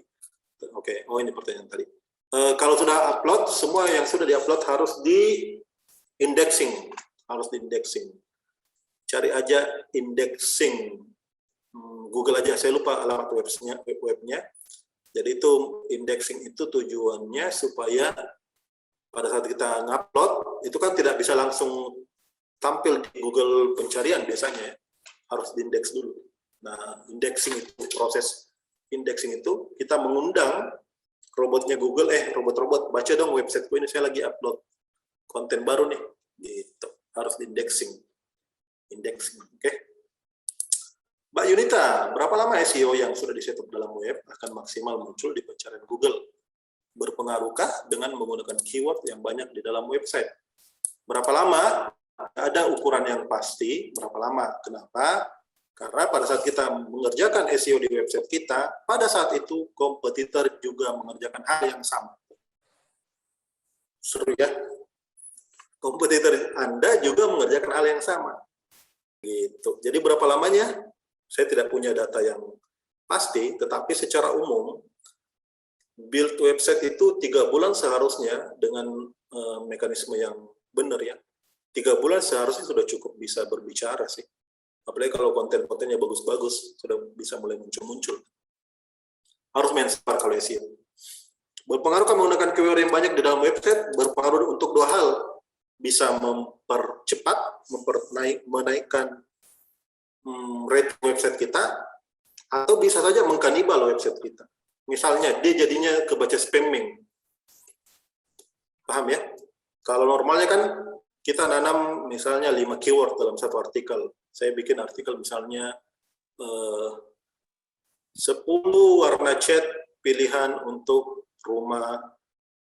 Oke, oh ini pertanyaan tadi. Kalau sudah upload, semua yang sudah diupload harus di-indexing. Cari aja indexing. Google aja, saya lupa alamat webnya. Jadi itu indexing itu tujuannya supaya pada saat kita ngupload, itu kan tidak bisa langsung tampil di Google pencarian biasanya. Harus diindeks dulu. Nah, indexing itu, proses indexing itu, kita mengundang robotnya Google, robot-robot, baca dong websiteku ini, saya lagi upload konten baru nih. Gitu. Harus diindexing. Oke. Mbak Yunita, berapa lama SEO yang sudah disetup dalam web akan maksimal muncul di pencarian Google? Berpengaruhkah dengan menggunakan keyword yang banyak di dalam website? Berapa lama? Ada ukuran yang pasti, berapa lama. Kenapa? Karena pada saat kita mengerjakan SEO di website kita, pada saat itu kompetitor juga mengerjakan hal yang sama. Seru ya? Kompetitor Anda juga mengerjakan hal yang sama. Gitu. Jadi berapa lamanya? Saya tidak punya data yang pasti, tetapi secara umum, build website itu 3 bulan seharusnya dengan mekanisme yang benar ya. 3 bulan seharusnya sudah cukup bisa berbicara sih. Apalagi kalau konten-kontennya bagus-bagus, sudah bisa mulai muncul-muncul. Harus main smart kalau SEO. Berpengaruh kan menggunakan keyword yang banyak di dalam website, berpengaruh untuk 2 hal. Bisa mempercepat, menaikkan rate website kita, atau bisa saja mengkanibal website kita. Misalnya, dia jadinya kebaca spamming. Paham ya? Kalau normalnya kan, kita nanam misalnya 5 keyword dalam satu artikel. Saya bikin artikel misalnya 10 warna cat pilihan untuk rumah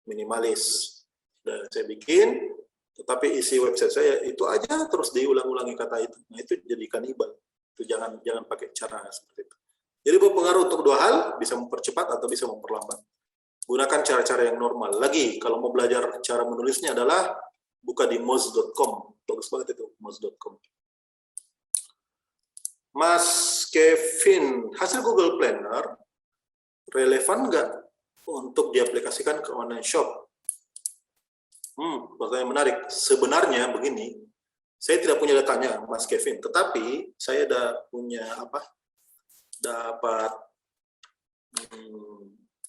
minimalis. Dan saya bikin, tetapi isi website saya itu aja terus diulang-ulangi kata itu. Nah, itu jadi kanibal. Itu jangan pakai cara seperti itu. Jadi berpengaruh untuk 2 hal, bisa mempercepat atau bisa memperlambat. Gunakan cara-cara yang normal. Lagi, kalau mau belajar cara menulisnya adalah buka di moz.com. Bagus banget itu, moz.com. Mas Kevin, hasil Google Planner relevan nggak untuk diaplikasikan ke online shop? Pertanyaan menarik. Sebenarnya begini, saya tidak punya datanya, Mas Kevin, tetapi saya dapat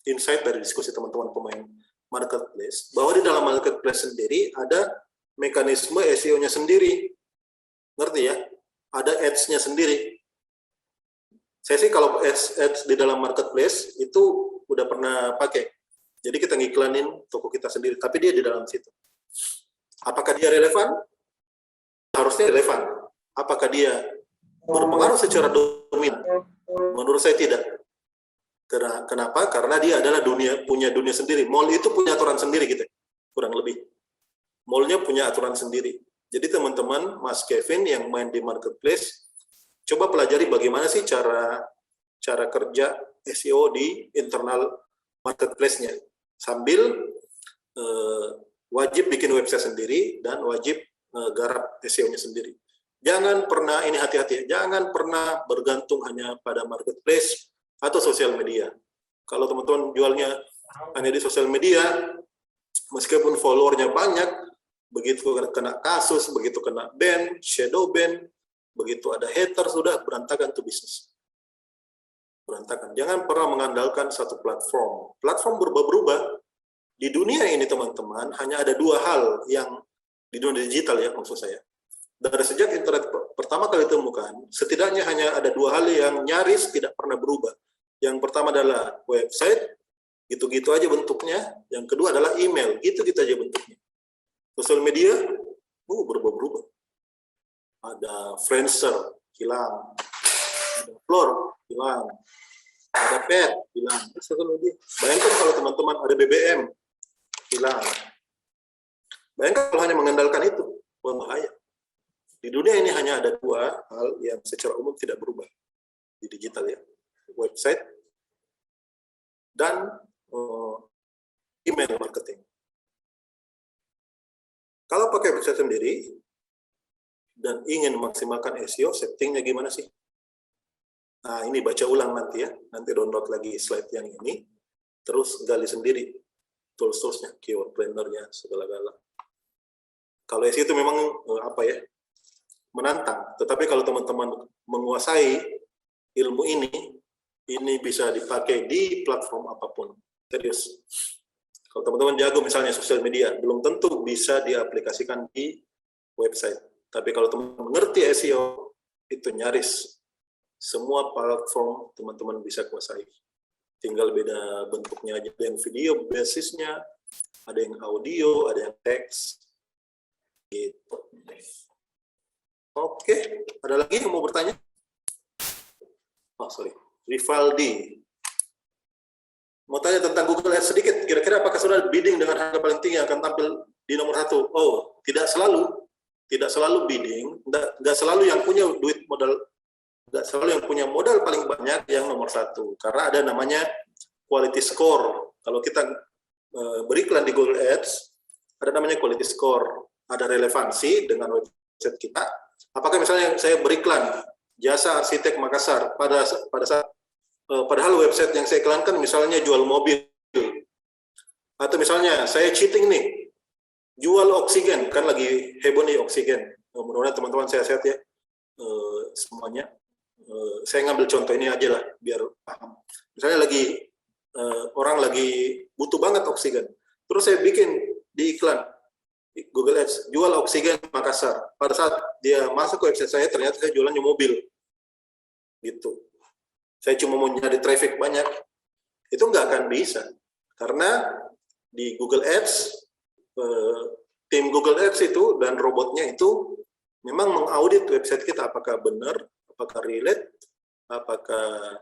insight dari diskusi teman-teman pemain marketplace, bahwa di dalam marketplace sendiri ada mekanisme SEO-nya sendiri. Ngerti ya? Ada ads-nya sendiri. Saya sih kalau ads di dalam marketplace itu udah pernah pakai. Jadi kita ngiklanin toko kita sendiri, tapi dia di dalam situ. Apakah dia relevan? Harusnya relevan. Apakah dia berpengaruh secara dominan? Menurut saya tidak. Kenapa? Karena dia adalah punya dunia sendiri. Mall itu punya aturan sendiri gitu, kurang lebih. Mallnya punya aturan sendiri. Jadi teman-teman, Mas Kevin yang main di marketplace, coba pelajari bagaimana sih cara kerja SEO di internal marketplace-nya. Sambil wajib bikin website sendiri dan wajib garap SEO-nya sendiri. Jangan pernah, ini hati-hati, jangan pernah bergantung hanya pada marketplace atau sosial media. Kalau teman-teman jualnya hanya di sosial media, meskipun followernya banyak, begitu kena kasus, begitu kena ban, shadow ban, begitu ada hater, sudah berantakan tuh bisnis. Berantakan. Jangan pernah mengandalkan satu platform. Platform berubah-berubah. Di dunia ini teman-teman, hanya ada 2 hal yang di dunia digital ya maksud saya. Dari sejak internet pertama kali ditemukan, setidaknya hanya ada 2 hal yang nyaris tidak pernah berubah. Yang pertama adalah website, gitu-gitu aja bentuknya. Yang kedua adalah email, gitu-gitu aja bentuknya. Sosial media, Berubah-berubah. Ada Friendster, hilang. Ada Floor, hilang. Ada Pet, hilang. Bayangkan kalau teman-teman ada BBM, hilang. Bayangkan kalau hanya mengandalkan itu, bahaya. Di dunia ini hanya ada dua hal yang secara umum tidak berubah di digital ya, website dan email marketing. Kalau pakai website sendiri dan ingin memaksimalkan SEO, settingnya gimana sih? Nah, ini baca ulang nanti ya, nanti download lagi slide yang ini, terus gali sendiri tools-toolsnya, keyword planner-nya, segala-gala. Kalau SEO itu memang menantang, tetapi kalau teman-teman menguasai ilmu ini bisa dipakai di platform apapun. Serius. Kalau teman-teman jago misalnya sosial media, belum tentu bisa diaplikasikan di website. Tapi kalau teman-teman mengerti SEO, itu nyaris semua platform teman-teman bisa kuasai. Tinggal beda bentuknya aja. Ada yang video basisnya, ada yang audio, ada yang teks. Gitu. Oke, ada lagi yang mau bertanya? Oh, sorry. Rivaldi. Mau tanya tentang Google Ads sedikit. Kira-kira apakah sudah bidding dengan harga paling tinggi yang akan tampil di nomor 1? Oh, tidak selalu. Tidak selalu bidding. Nggak selalu yang punya duit modal. Nggak selalu yang punya modal paling banyak yang nomor 1. Karena ada namanya quality score. Kalau kita beriklan di Google Ads, ada namanya quality score. Ada relevansi dengan website kita. Apakah misalnya saya beriklan jasa arsitek Makassar pada saat padahal website yang saya iklankan misalnya jual mobil, atau misalnya saya cheating nih, jual oksigen, kan lagi heboh nih oksigen. Mudah-mudahan teman-teman sehat-sehat ya semuanya. Saya ngambil contoh ini aja lah biar paham. Misalnya lagi orang lagi butuh banget oksigen, terus saya bikin di iklan Google Ads, jual oksigen Makassar. Pada saat dia masuk ke website saya, ternyata saya jualannya mobil. Gitu. Saya cuma mau nyari traffic banyak. Itu nggak akan bisa. Karena di Google Ads, tim Google Ads itu dan robotnya itu memang mengaudit website kita apakah benar, apakah relate, apakah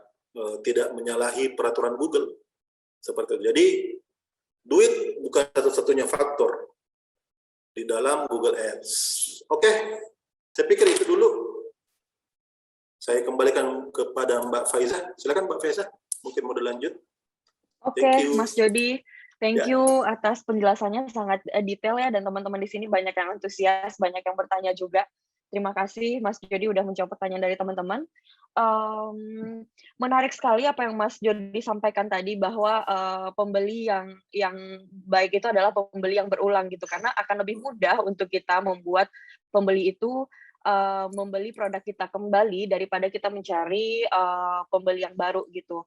tidak menyalahi peraturan Google. Seperti itu. Jadi, duit bukan satu-satunya faktor di dalam Google Ads. Oke, saya pikir itu dulu. Saya kembalikan kepada Mbak Faiza. Silakan Mbak Faiza, mungkin mau dilanjut. Oke, Mas Jody. Thank you atas penjelasannya sangat detail ya, dan teman-teman di sini banyak yang antusias, banyak yang bertanya juga. Terima kasih Mas Jody udah menjawab pertanyaan dari teman-teman. Menarik sekali apa yang Mas Jody sampaikan tadi, bahwa pembeli yang baik itu adalah pembeli yang berulang gitu, karena akan lebih mudah untuk kita membuat pembeli itu membeli produk kita kembali daripada kita mencari pembeli yang baru gitu.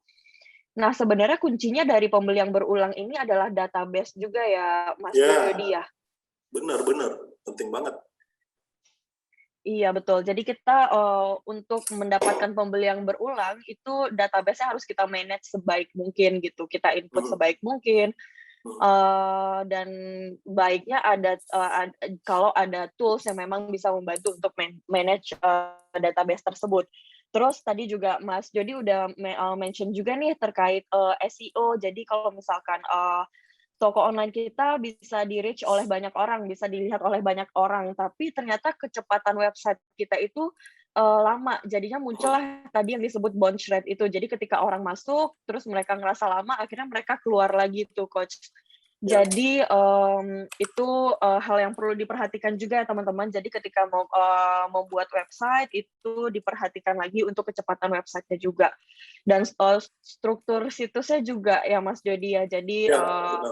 Nah, sebenarnya kuncinya dari pembeli yang berulang ini adalah database juga ya, Mas Jody ya? Benar, penting banget. Iya, betul. Jadi kita untuk mendapatkan pembeli yang berulang, itu database-nya harus kita manage sebaik mungkin gitu. Kita input sebaik mungkin. Dan baiknya kalau ada tools yang memang bisa membantu untuk manage database tersebut. Terus tadi juga Mas Jody udah mention juga nih terkait SEO. Jadi kalau misalkan toko online kita bisa di-reach oleh banyak orang, bisa dilihat oleh banyak orang, tapi ternyata kecepatan website kita itu lama. Jadinya muncullah tadi yang disebut bounce rate itu. Jadi ketika orang masuk, terus mereka ngerasa lama, akhirnya mereka keluar lagi tuh, Coach. Jadi itu hal yang perlu diperhatikan juga ya teman-teman. Jadi ketika mau membuat website itu diperhatikan lagi untuk kecepatan website-nya juga, dan struktur situsnya juga ya Mas Jody ya. Jadi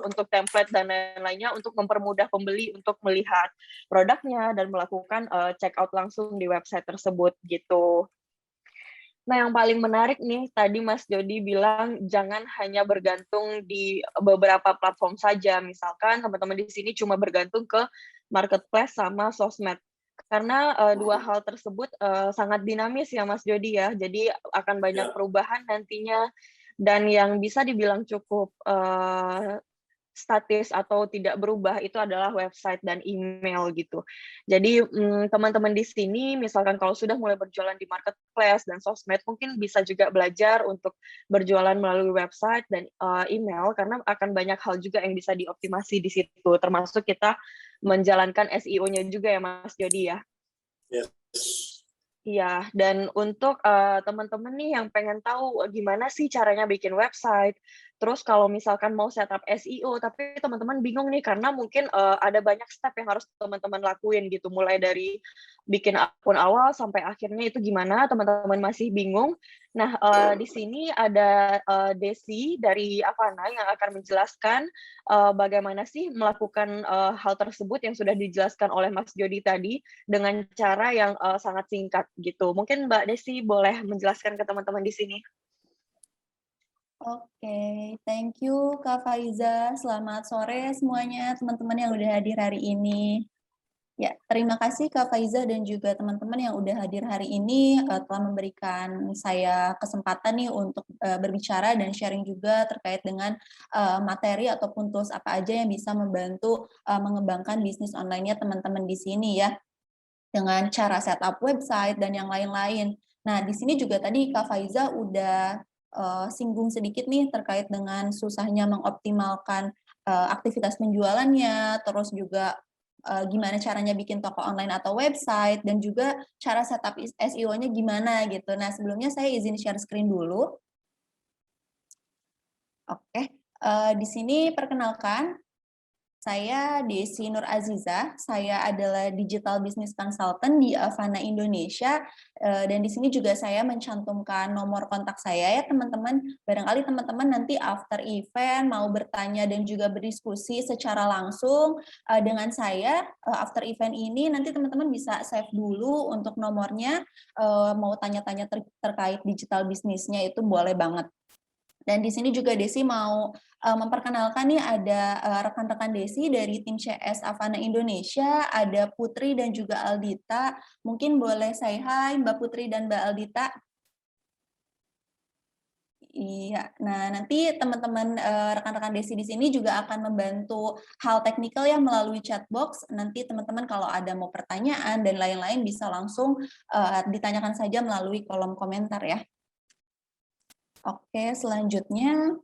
untuk template dan lain-lainnya untuk mempermudah pembeli untuk melihat produknya dan melakukan check out langsung di website tersebut gitu. Nah, yang paling menarik nih, tadi Mas Jody bilang jangan hanya bergantung di beberapa platform saja. Misalkan teman-teman di sini cuma bergantung ke marketplace sama sosmed. Karena dua hal tersebut sangat dinamis ya Mas Jody ya. Jadi akan banyak perubahan nantinya. Dan yang bisa dibilang cukup statis atau tidak berubah itu adalah website dan email gitu. Jadi teman-teman di sini misalkan kalau sudah mulai berjualan di marketplace dan sosmed mungkin bisa juga belajar untuk berjualan melalui website dan email karena akan banyak hal juga yang bisa dioptimasi di situ termasuk kita menjalankan SEO-nya juga ya Mas Jody ya. Yes. Iya, dan untuk teman-teman nih yang pengen tahu gimana sih caranya bikin website, terus kalau misalkan mau setup SEO, tapi teman-teman bingung nih karena mungkin ada banyak step yang harus teman-teman lakuin gitu, mulai dari bikin akun awal sampai akhirnya itu gimana, teman-teman masih bingung. Nah, di sini ada Desi dari Avana yang akan menjelaskan bagaimana sih melakukan hal tersebut yang sudah dijelaskan oleh Mas Jody tadi dengan cara yang sangat singkat gitu. Mungkin Mbak Desi boleh menjelaskan ke teman-teman di sini. Oke, thank you Kak Faiza. Selamat sore semuanya teman-teman yang udah hadir hari ini. Ya, terima kasih Kak Faiza dan juga teman-teman yang udah hadir hari ini telah memberikan saya kesempatan nih untuk berbicara dan sharing juga terkait dengan materi ataupun tools apa aja yang bisa membantu mengembangkan bisnis online-nya teman-teman di sini ya, dengan cara setup website dan yang lain-lain. Nah, di sini juga tadi Kak Faiza udah singgung sedikit nih terkait dengan susahnya mengoptimalkan aktivitas penjualannya, terus juga gimana caranya bikin toko online atau website, dan juga cara setup SEO-nya gimana gitu. Nah, sebelumnya saya izin share screen dulu. Oke, di sini perkenalkan, saya Desi Nur Aziza, saya adalah Digital Business Consultant di Avana Indonesia, dan di sini juga saya mencantumkan nomor kontak saya ya teman-teman. Barangkali teman-teman nanti after event mau bertanya dan juga berdiskusi secara langsung dengan saya after event ini, nanti teman-teman bisa save dulu untuk nomornya, mau tanya-tanya terkait digital bisnisnya itu boleh banget. Dan di sini juga Desi mau memperkenalkan nih ada rekan-rekan Desi dari tim CS Avana Indonesia, ada Putri dan juga Aldita. Mungkin boleh say hi Mbak Putri dan Mbak Aldita. Iya, nah nanti teman-teman rekan-rekan Desi di sini juga akan membantu hal teknikal ya melalui chatbox. Nanti teman-teman kalau ada mau pertanyaan dan lain-lain bisa langsung ditanyakan saja melalui kolom komentar ya. Oke, selanjutnya.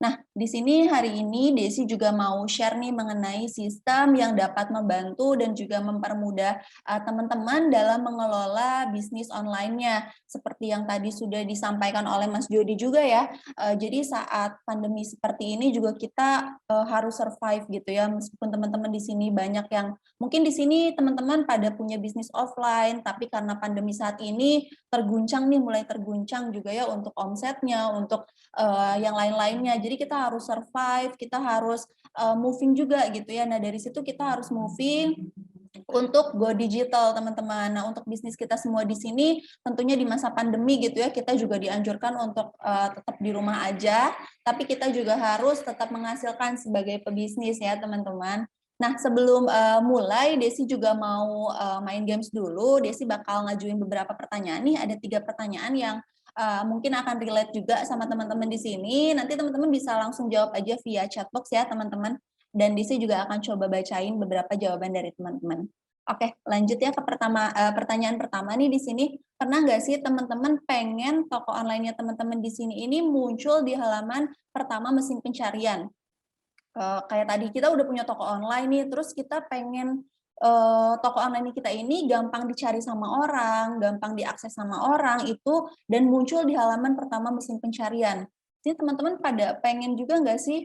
Nah, di sini hari ini Desi juga mau share nih mengenai sistem yang dapat membantu dan juga mempermudah teman-teman dalam mengelola bisnis online-nya. Seperti yang tadi sudah disampaikan oleh Mas Jody juga ya. Jadi saat pandemi seperti ini juga kita harus survive gitu ya. Meskipun teman-teman di sini banyak yang mungkin di sini teman-teman pada punya bisnis offline, tapi karena pandemi saat ini terguncang nih, mulai terguncang juga ya untuk omsetnya, untuk yang lain-lainnya. Jadi kita harus survive, kita harus moving juga gitu ya. Nah, dari situ kita harus moving untuk go digital, teman-teman. Nah, untuk bisnis kita semua di sini tentunya di masa pandemi gitu ya, kita juga dianjurkan untuk tetap di rumah aja, tapi kita juga harus tetap menghasilkan sebagai pebisnis ya, teman-teman. Nah, sebelum mulai, Desi juga mau main games dulu. Desi bakal ngajuin beberapa pertanyaan nih, ada 3 pertanyaan yang mungkin akan relate juga sama teman-teman di sini. Nanti teman-teman bisa langsung jawab aja via chatbox ya teman-teman. Dan Desi juga akan coba bacain beberapa jawaban dari teman-teman. Oke, lanjut ya ke pertanyaan pertama nih di sini. Pernah nggak sih teman-teman pengen toko online-nya teman-teman di sini ini muncul di halaman pertama mesin pencarian? Kayak tadi kita udah punya toko online nih, terus kita pengen toko online kita ini gampang dicari sama orang, gampang diakses sama orang itu, dan muncul di halaman pertama mesin pencarian. Jadi teman-teman pada pengen juga nggak sih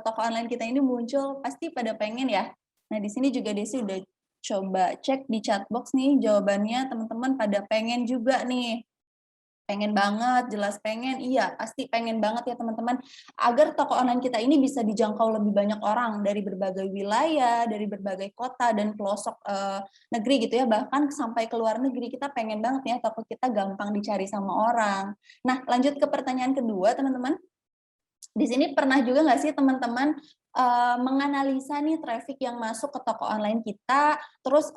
toko online kita ini muncul? Pasti pada pengen ya. Nah di sini juga Desi udah coba cek di chatbox nih jawabannya, teman-teman pada pengen juga nih. Pengen banget, jelas pengen, iya pasti pengen banget ya teman-teman, agar toko online kita ini bisa dijangkau lebih banyak orang dari berbagai wilayah, dari berbagai kota dan pelosok negeri gitu ya, bahkan sampai ke luar negeri. Kita pengen banget ya toko kita gampang dicari sama orang. Nah, lanjut ke pertanyaan kedua teman-teman. Di sini pernah juga nggak sih teman-teman menganalisa nih traffic yang masuk ke toko online kita, terus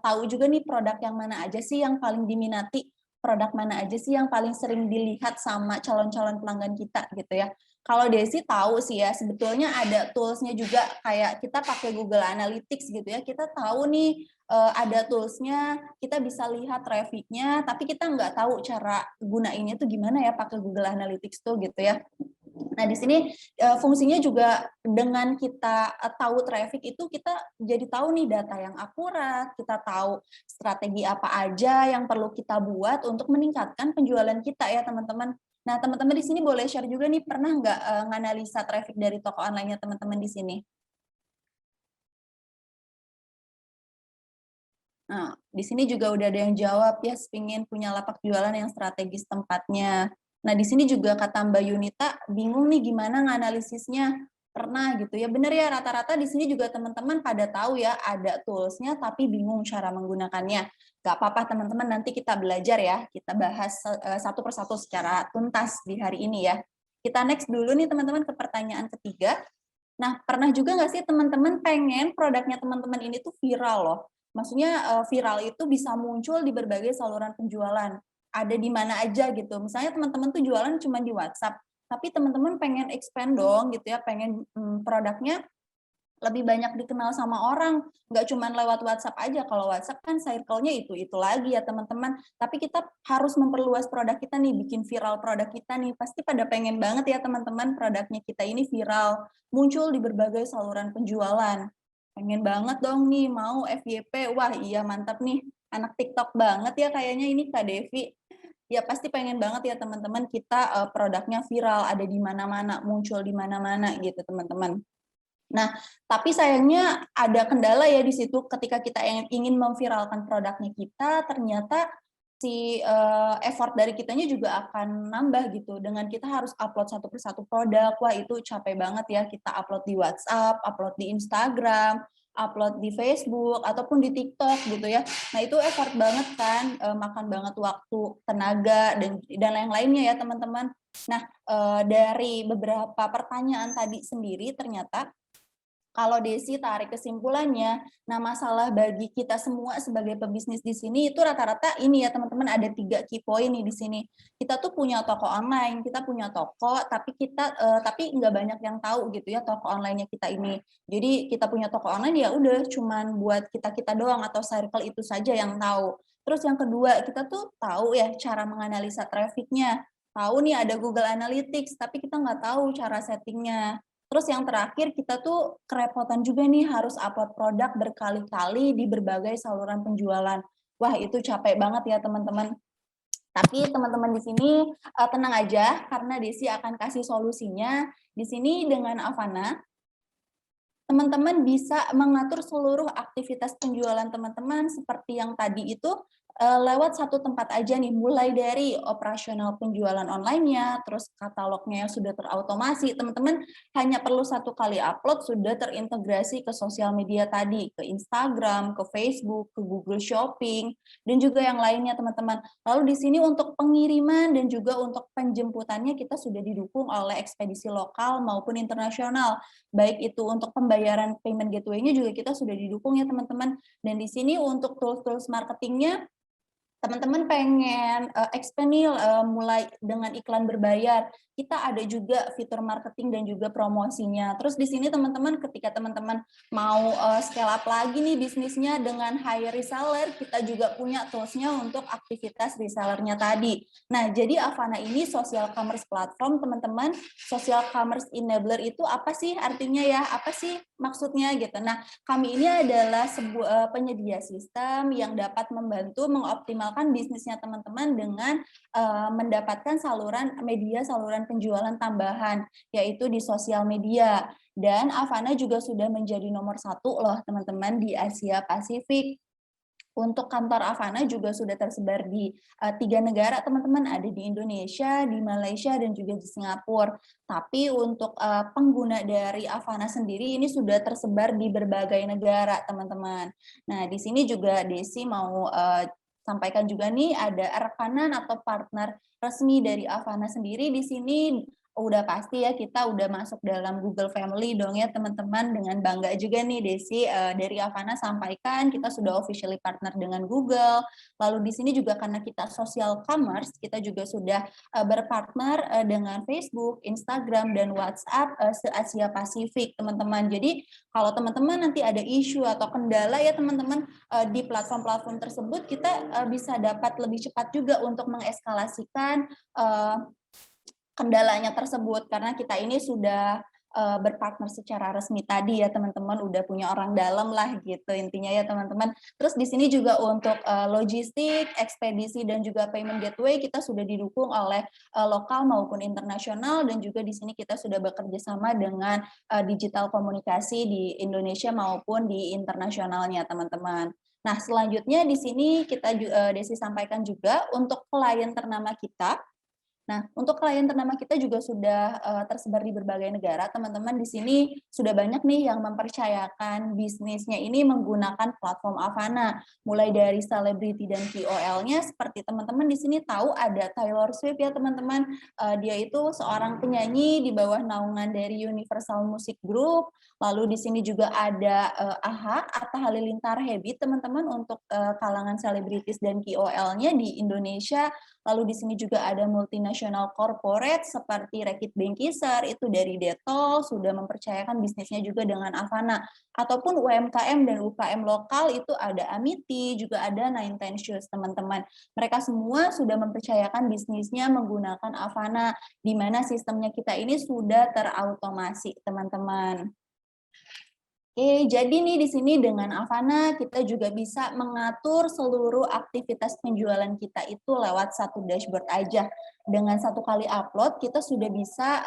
tahu juga nih produk yang mana aja sih yang paling diminati, produk mana aja sih yang paling sering dilihat sama calon-calon pelanggan kita gitu ya. Kalau Desi tahu sih ya, sebetulnya ada tools-nya juga, kayak kita pakai Google Analytics gitu ya, kita tahu nih ada tools-nya, kita bisa lihat traffic-nya, tapi kita nggak tahu cara gunainnya tuh gimana ya pakai Google Analytics tuh gitu ya. Nah, di sini fungsinya juga dengan kita tahu traffic itu, kita jadi tahu nih data yang akurat, kita tahu strategi apa aja yang perlu kita buat untuk meningkatkan penjualan kita ya teman-teman. Nah, teman-teman di sini boleh share juga nih, pernah nggak nganalisa traffic dari toko online-nya teman-teman di sini? Nah, di sini juga udah ada yang jawab ya, pingin punya lapak jualan yang strategis tempatnya. Nah, di sini juga kata Mbak Yunita, bingung nih gimana nganalisisnya. Pernah gitu ya, bener ya, rata-rata di sini juga teman-teman pada tahu ya, ada tools-nya tapi bingung cara menggunakannya. Gak apa-apa teman-teman, nanti kita belajar ya, kita bahas satu persatu secara tuntas di hari ini ya. Kita next dulu nih teman-teman ke pertanyaan ketiga. Nah, pernah juga nggak sih teman-teman pengen produknya teman-teman ini tuh viral loh? Maksudnya viral itu bisa muncul di berbagai saluran penjualan. Ada di mana aja gitu. Misalnya teman-teman tuh jualan cuma di WhatsApp, tapi teman-teman pengen expand dong gitu ya, pengen produknya lebih banyak dikenal sama orang, nggak cuma lewat WhatsApp aja. Kalau WhatsApp kan circle-nya itu lagi ya teman-teman. Tapi kita harus memperluas produk kita nih, bikin viral produk kita nih. Pasti pada pengen banget ya teman-teman produknya kita ini viral, muncul di berbagai saluran penjualan. Pengen banget dong nih, mau FYP. Wah iya mantap nih, anak TikTok banget ya kayaknya ini Kak Devi. Ya pasti pengen banget ya teman-teman kita produknya viral, ada di mana-mana, muncul di mana-mana gitu teman-teman. Nah, tapi sayangnya ada kendala ya di situ ketika kita ingin memviralkan produknya kita, ternyata si effort dari kitanya juga akan nambah gitu. Dengan kita harus upload satu persatu produk, wah itu capek banget ya. Kita upload di WhatsApp, upload di Instagram, upload di Facebook, ataupun di TikTok gitu ya. Nah itu effort banget kan, makan banget waktu, tenaga, dan lain-lainnya ya teman-teman. Nah, dari beberapa pertanyaan tadi sendiri ternyata kalau Desi tarik kesimpulannya, nah masalah bagi kita semua sebagai pebisnis di sini itu rata-rata ini ya teman-teman, ada 3 key point nih di sini. Kita tuh punya toko online, kita punya toko, tapi tapi nggak banyak yang tahu gitu ya toko online-nya kita ini. Jadi kita punya toko online ya udah cuman buat kita doang atau circle itu saja yang tahu. Terus yang kedua, kita tuh tahu ya cara menganalisa traffic-nya. Tahu nih ada Google Analytics, tapi kita nggak tahu cara settingnya. Terus yang terakhir, kita tuh kerepotan juga nih harus upload produk berkali-kali di berbagai saluran penjualan. Wah, itu capek banget ya teman-teman. Tapi teman-teman di sini tenang aja karena Desi akan kasih solusinya. Di sini dengan Avana, teman-teman bisa mengatur seluruh aktivitas penjualan teman-teman seperti yang tadi itu lewat satu tempat aja nih, mulai dari operasional penjualan online-nya, terus katalognya yang sudah terotomasi, teman-teman hanya perlu satu kali upload sudah terintegrasi ke sosial media tadi, ke Instagram, ke Facebook, ke Google Shopping, dan juga yang lainnya teman-teman. Lalu di sini untuk pengiriman dan juga untuk penjemputannya kita sudah didukung oleh ekspedisi lokal maupun internasional, baik itu untuk pembayaran payment gateway-nya juga kita sudah didukung ya teman-teman. Dan di sini untuk tools-tools marketingnya, teman-teman pengen expand nih mulai dengan iklan berbayar, kita ada juga fitur marketing dan juga promosinya. Terus di sini teman-teman ketika teman-teman mau scale up lagi nih bisnisnya dengan high reseller, kita juga punya toolsnya untuk aktivitas resellernya tadi. Nah, jadi Avana ini social commerce platform teman-teman. Social commerce enabler itu apa sih artinya ya? Apa sih maksudnya gitu? Nah, kami ini adalah sebuah penyedia sistem yang dapat membantu mengoptimalkan bisnisnya teman-teman dengan mendapatkan saluran penjualan tambahan, yaitu di sosial media. Dan Avana juga sudah menjadi nomor 1 loh teman-teman di Asia Pasifik. Untuk kantor Avana juga sudah tersebar di 3 negara teman-teman, ada di Indonesia, di Malaysia, dan juga di Singapura. Tapi untuk pengguna dari Avana sendiri ini sudah tersebar di berbagai negara teman-teman. Nah di sini juga Desi mau sampaikan juga nih ada rekanan atau partner resmi dari Avana sendiri di sini udah pasti ya kita udah masuk dalam Google Family dong ya teman-teman. Dengan bangga juga nih Desi dari Avana sampaikan kita sudah officially partner dengan Google. Lalu di sini juga karena kita social commerce, kita juga sudah berpartner dengan Facebook, Instagram, dan WhatsApp se-Asia Pasifik teman-teman. Jadi kalau teman-teman nanti ada isu atau kendala ya teman-teman di platform-platform tersebut, kita bisa dapat lebih cepat juga untuk mengeskalasikan kendalanya tersebut, karena kita ini sudah berpartner secara resmi tadi ya teman-teman, udah punya orang dalam lah gitu intinya ya teman-teman. Terus di sini juga untuk logistik, ekspedisi dan juga payment gateway kita sudah didukung oleh lokal maupun internasional, dan juga di sini kita sudah bekerja sama dengan digital komunikasi di Indonesia maupun di internasionalnya teman-teman. Nah, selanjutnya di sini kita Desi sampaikan juga untuk klien ternama kita. Nah, untuk klien ternama kita juga sudah tersebar di berbagai negara. Teman-teman di sini sudah banyak nih yang mempercayakan bisnisnya ini menggunakan platform Avana. Mulai dari selebriti dan KOL-nya, seperti teman-teman di sini tahu ada Taylor Swift ya teman-teman. Dia itu seorang penyanyi di bawah naungan dari Universal Music Group. Lalu di sini juga ada AHA, Atta Halilintar Habit teman-teman, untuk kalangan selebritis dan KOL-nya di Indonesia. Lalu di sini juga ada multinasional corporate seperti Reckitt Benckiser, itu dari Dettol, sudah mempercayakan bisnisnya juga dengan Avana. Ataupun UMKM dan UKM lokal itu ada Amity, juga ada Nine Ten Shoes teman-teman. Mereka semua sudah mempercayakan bisnisnya menggunakan Avana, di mana sistemnya kita ini sudah terautomasi teman-teman. Oke, jadi nih di sini dengan Avana kita juga bisa mengatur seluruh aktivitas penjualan kita itu lewat satu dashboard aja. Dengan satu kali upload kita sudah bisa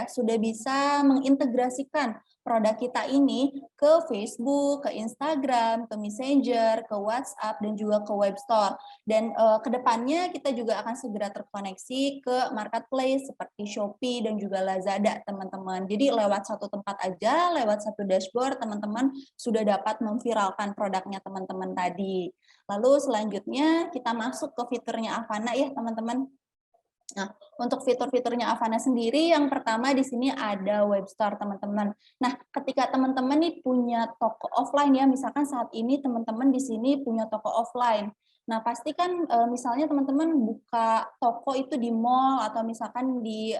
sudah bisa mengintegrasikan produk kita ini ke Facebook, ke Instagram, ke Messenger, ke WhatsApp, dan juga ke web store. Dan kedepannya kita juga akan segera terkoneksi ke marketplace seperti Shopee dan juga Lazada, teman-teman. Jadi lewat satu tempat aja, lewat satu dashboard, teman-teman sudah dapat memviralkan produknya teman-teman tadi. Lalu selanjutnya kita masuk ke fiturnya Avana ya, teman-teman. Nah, untuk fitur-fiturnya Avana sendiri, yang pertama di sini ada web store, teman-teman. Nah, ketika teman-teman nih punya toko offline ya, misalkan saat ini teman-teman di sini punya toko offline. Nah, pasti kan misalnya teman-teman buka toko itu di mall atau misalkan di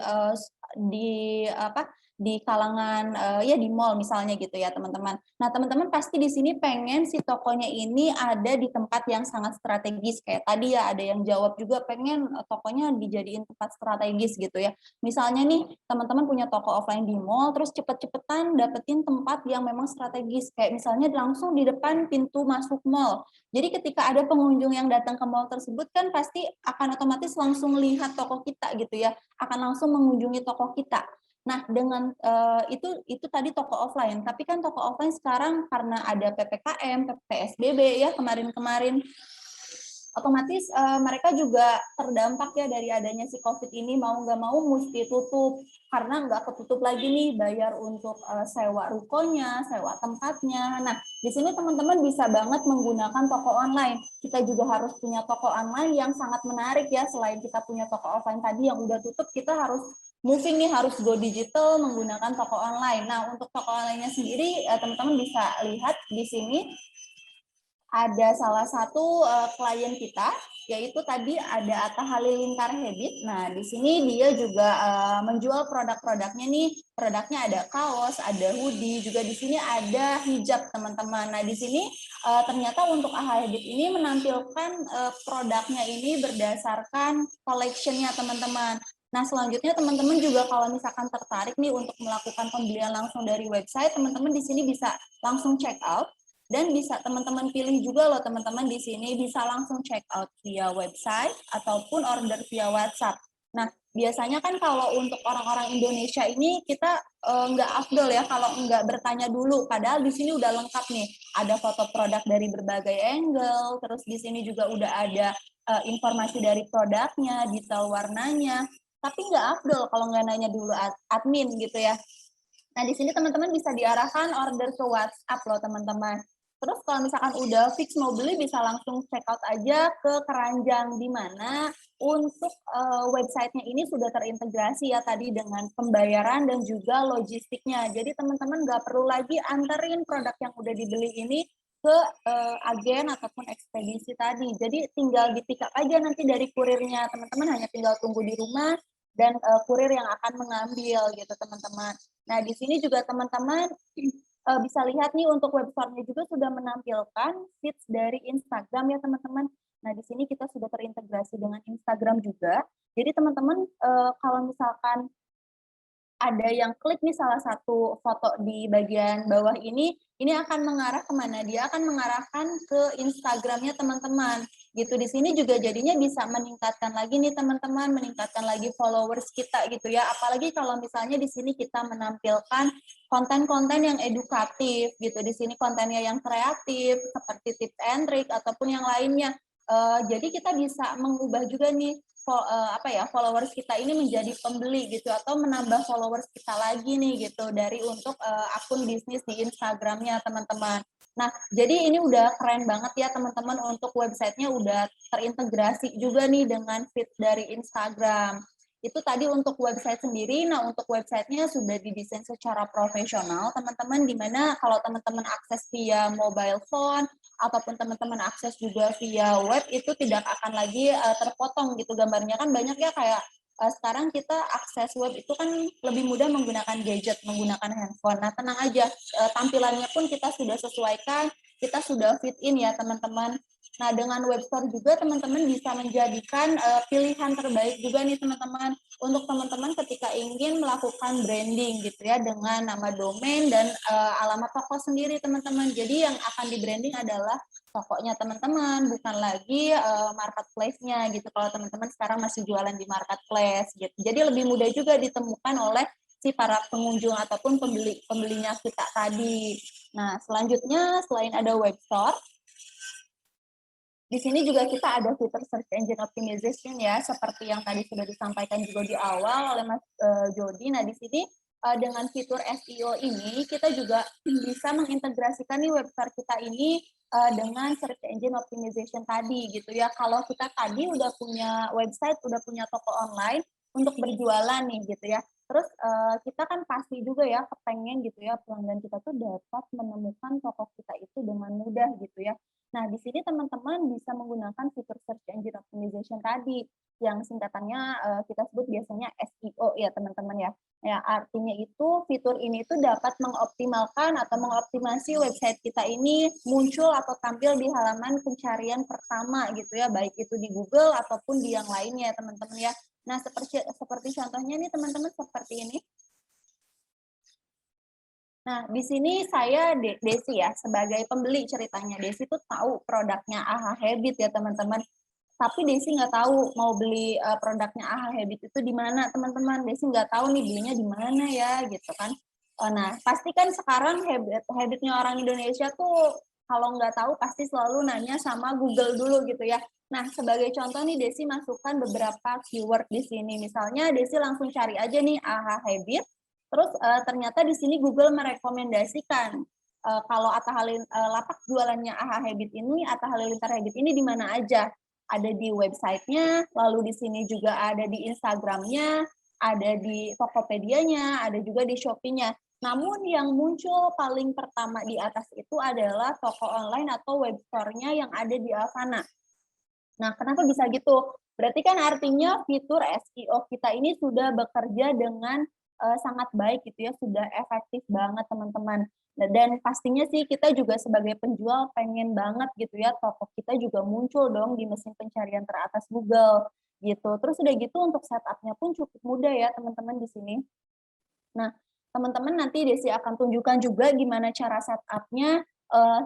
kalangan ya di mall misalnya gitu ya teman-teman. Nah teman-teman pasti di sini pengen si tokonya ini ada di tempat yang sangat strategis, kayak tadi ya ada yang jawab juga pengen tokonya dijadiin tempat strategis gitu ya. Misalnya nih teman-teman punya toko offline di mall, terus cepet-cepetan dapetin tempat yang memang strategis, kayak misalnya langsung di depan pintu masuk mall. Jadi ketika ada pengunjung yang datang ke mall tersebut kan pasti akan otomatis langsung lihat toko kita gitu ya, akan langsung mengunjungi toko kita. Nah, dengan itu tadi toko offline, tapi kan toko offline sekarang karena ada PPKM, PSBB ya kemarin-kemarin, otomatis mereka juga terdampak ya dari adanya si COVID ini, mau nggak mau mesti tutup, karena nggak ketutup lagi nih bayar untuk sewa rukonya, sewa tempatnya. Nah, di sini teman-teman bisa banget menggunakan toko online. Kita juga harus punya toko online yang sangat menarik ya, selain kita punya toko offline tadi yang udah tutup, kita harus moving nih, harus go digital menggunakan toko online. Nah, untuk toko online-nya sendiri, teman-teman bisa lihat di sini ada salah satu klien kita, yaitu tadi ada Atta Halilintar Habit. Nah, di sini dia juga menjual produk-produknya nih. Produknya ada kaos, ada hoodie, juga di sini ada hijab, teman-teman. Nah, di sini ternyata untuk AHA Habit ini menampilkan produknya ini berdasarkan collection-nya, teman-teman. Nah, selanjutnya teman-teman juga kalau misalkan tertarik nih untuk melakukan pembelian langsung dari website, teman-teman di sini bisa langsung check out, dan bisa teman-teman pilih juga loh teman-teman di sini bisa langsung check out via website ataupun order via WhatsApp. Nah, biasanya kan kalau untuk orang-orang Indonesia ini kita nggak afdol ya kalau nggak bertanya dulu, padahal di sini udah lengkap nih, ada foto produk dari berbagai angle, terus di sini juga udah ada informasi dari produknya, detail warnanya. Tapi nggak afdol kalau nggak nanya dulu admin gitu ya. Nah, di sini teman-teman bisa diarahkan order ke WhatsApp loh teman-teman. Terus kalau misalkan udah fix mau beli bisa langsung check out aja ke keranjang, di mana untuk websitenya ini sudah terintegrasi ya tadi dengan pembayaran dan juga logistiknya. Jadi teman-teman nggak perlu lagi anterin produk yang udah dibeli ini ke agen ataupun ekspedisi tadi. Jadi tinggal di-pick up aja nanti dari kurirnya. Teman-teman hanya tinggal tunggu di rumah dan kurir yang akan mengambil gitu teman-teman. Nah di sini juga teman-teman bisa lihat nih untuk website-nya juga sudah menampilkan feeds dari Instagram ya teman-teman. Nah di sini kita sudah terintegrasi dengan Instagram juga. Jadi teman-teman kalau misalkan ada yang klik nih salah satu foto di bagian bawah ini akan mengarah kemana? Dia akan mengarahkan ke Instagramnya teman-teman. Gitu di sini juga jadinya bisa meningkatkan lagi nih teman-teman, meningkatkan lagi followers kita gitu ya. Apalagi kalau misalnya di sini kita menampilkan konten-konten yang edukatif gitu. Di sini kontennya yang kreatif seperti tips and trick ataupun yang lainnya. Jadi kita bisa mengubah juga nih followers kita ini menjadi pembeli gitu atau menambah followers kita lagi nih gitu dari untuk akun bisnis di Instagramnya teman-teman. Nah, jadi ini udah keren banget ya teman-teman untuk websitenya udah terintegrasi juga nih dengan feed dari Instagram. Itu tadi untuk website sendiri. Nah, untuk websitenya sudah didesain secara profesional teman-teman, di mana kalau teman-teman akses via mobile phone ataupun teman-teman akses juga via web itu tidak akan lagi terpotong gitu gambarnya. Kan banyak ya kayak sekarang kita akses web itu kan lebih mudah menggunakan gadget, menggunakan handphone. Nah tenang aja, tampilannya pun kita sudah sesuaikan, kita sudah fit in ya teman-teman. Nah dengan webstore juga teman-teman bisa menjadikan pilihan terbaik juga nih teman-teman untuk teman-teman ketika ingin melakukan branding gitu ya dengan nama domain dan alamat toko sendiri teman-teman. Jadi yang akan di branding adalah tokonya teman-teman, bukan lagi marketplace-nya gitu. Kalau teman-teman sekarang masih jualan di marketplace gitu. Jadi lebih mudah juga ditemukan oleh si para pengunjung ataupun pembelinya kita tadi. Nah, selanjutnya selain ada web store, di sini juga kita ada fitur search engine optimization ya, seperti yang tadi sudah disampaikan juga di awal oleh Mas Jody. Nah, di sini dengan fitur SEO ini kita juga bisa mengintegrasikan nih website kita ini dengan search engine optimization tadi gitu ya. Kalau kita tadi udah punya website, udah punya toko online untuk berjualan nih gitu ya. Terus kita kan pasti juga ya kepengen gitu ya pelanggan kita tuh dapat menemukan toko kita itu dengan mudah gitu ya. Nah, di sini teman-teman bisa menggunakan fitur search engine optimization tadi, yang singkatannya kita sebut biasanya SEO ya teman-teman ya. Ya, artinya itu fitur ini itu dapat mengoptimalkan atau mengoptimasi website kita ini muncul atau tampil di halaman pencarian pertama gitu ya, baik itu di Google ataupun di yang lainnya ya teman-teman ya. Nah, seperti contohnya nih teman-teman seperti ini. Nah, di sini saya Desi ya, sebagai pembeli ceritanya. Desi tuh tahu produknya AHA Habit ya teman-teman. Tapi Desi nggak tahu mau beli produknya AHA Habit itu di mana teman-teman. Desi nggak tahu nih belinya di mana ya gitu kan. Nah, pasti kan sekarang habitnya orang Indonesia tuh kalau nggak tahu pasti selalu nanya sama Google dulu gitu ya. Nah, sebagai contoh nih Desi masukkan beberapa keyword di sini. Misalnya Desi langsung cari aja nih AHA Habit. Terus ternyata di sini Google merekomendasikan kalau lapak jualannya AHA Habit ini, Atta Halilintar Habit ini di mana aja. Ada di websitenya, lalu di sini juga ada di Instagramnya, ada di Tokopedia-nya, ada juga di Shopee-nya. Namun yang muncul paling pertama di atas itu adalah toko online atau web store-nya yang ada di Avana. Nah, kenapa bisa gitu? Berarti kan artinya fitur SEO kita ini sudah bekerja dengan sangat baik gitu ya, sudah efektif banget teman-teman. Dan pastinya sih kita juga sebagai penjual pengen banget gitu ya, toko kita juga muncul dong di mesin pencarian teratas Google gitu. Terus udah gitu untuk setup-nya pun cukup mudah ya teman-teman di sini. Nah, teman-teman nanti Desi akan tunjukkan juga gimana cara setup-nya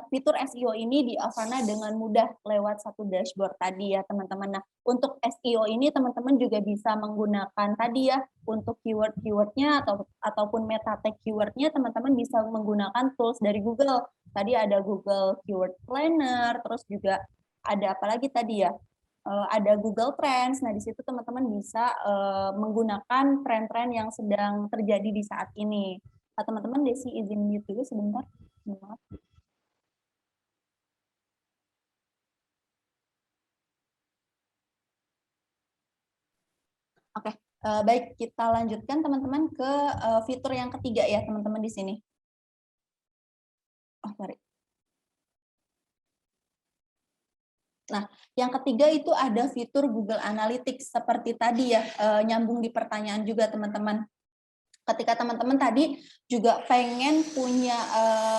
fitur SEO ini di Avana dengan mudah lewat satu dashboard tadi ya teman-teman. Nah, untuk SEO ini teman-teman juga bisa menggunakan tadi ya untuk keyword-keywordnya ataupun meta tag keywordnya teman-teman bisa menggunakan tools dari Google. Tadi ada Google Keyword Planner, terus juga ada apa lagi tadi ya? Ada Google Trends. Nah, di situ teman-teman bisa menggunakan tren-tren yang sedang terjadi di saat ini. Teman-teman, Desi izin mute dulu sebentar. Maaf. Baik, kita lanjutkan teman-teman ke fitur yang ketiga ya teman-teman di sini. Oh, sorry. Nah, yang ketiga itu ada fitur Google Analytics seperti tadi ya, nyambung di pertanyaan juga teman-teman. Ketika teman-teman tadi juga pengen punya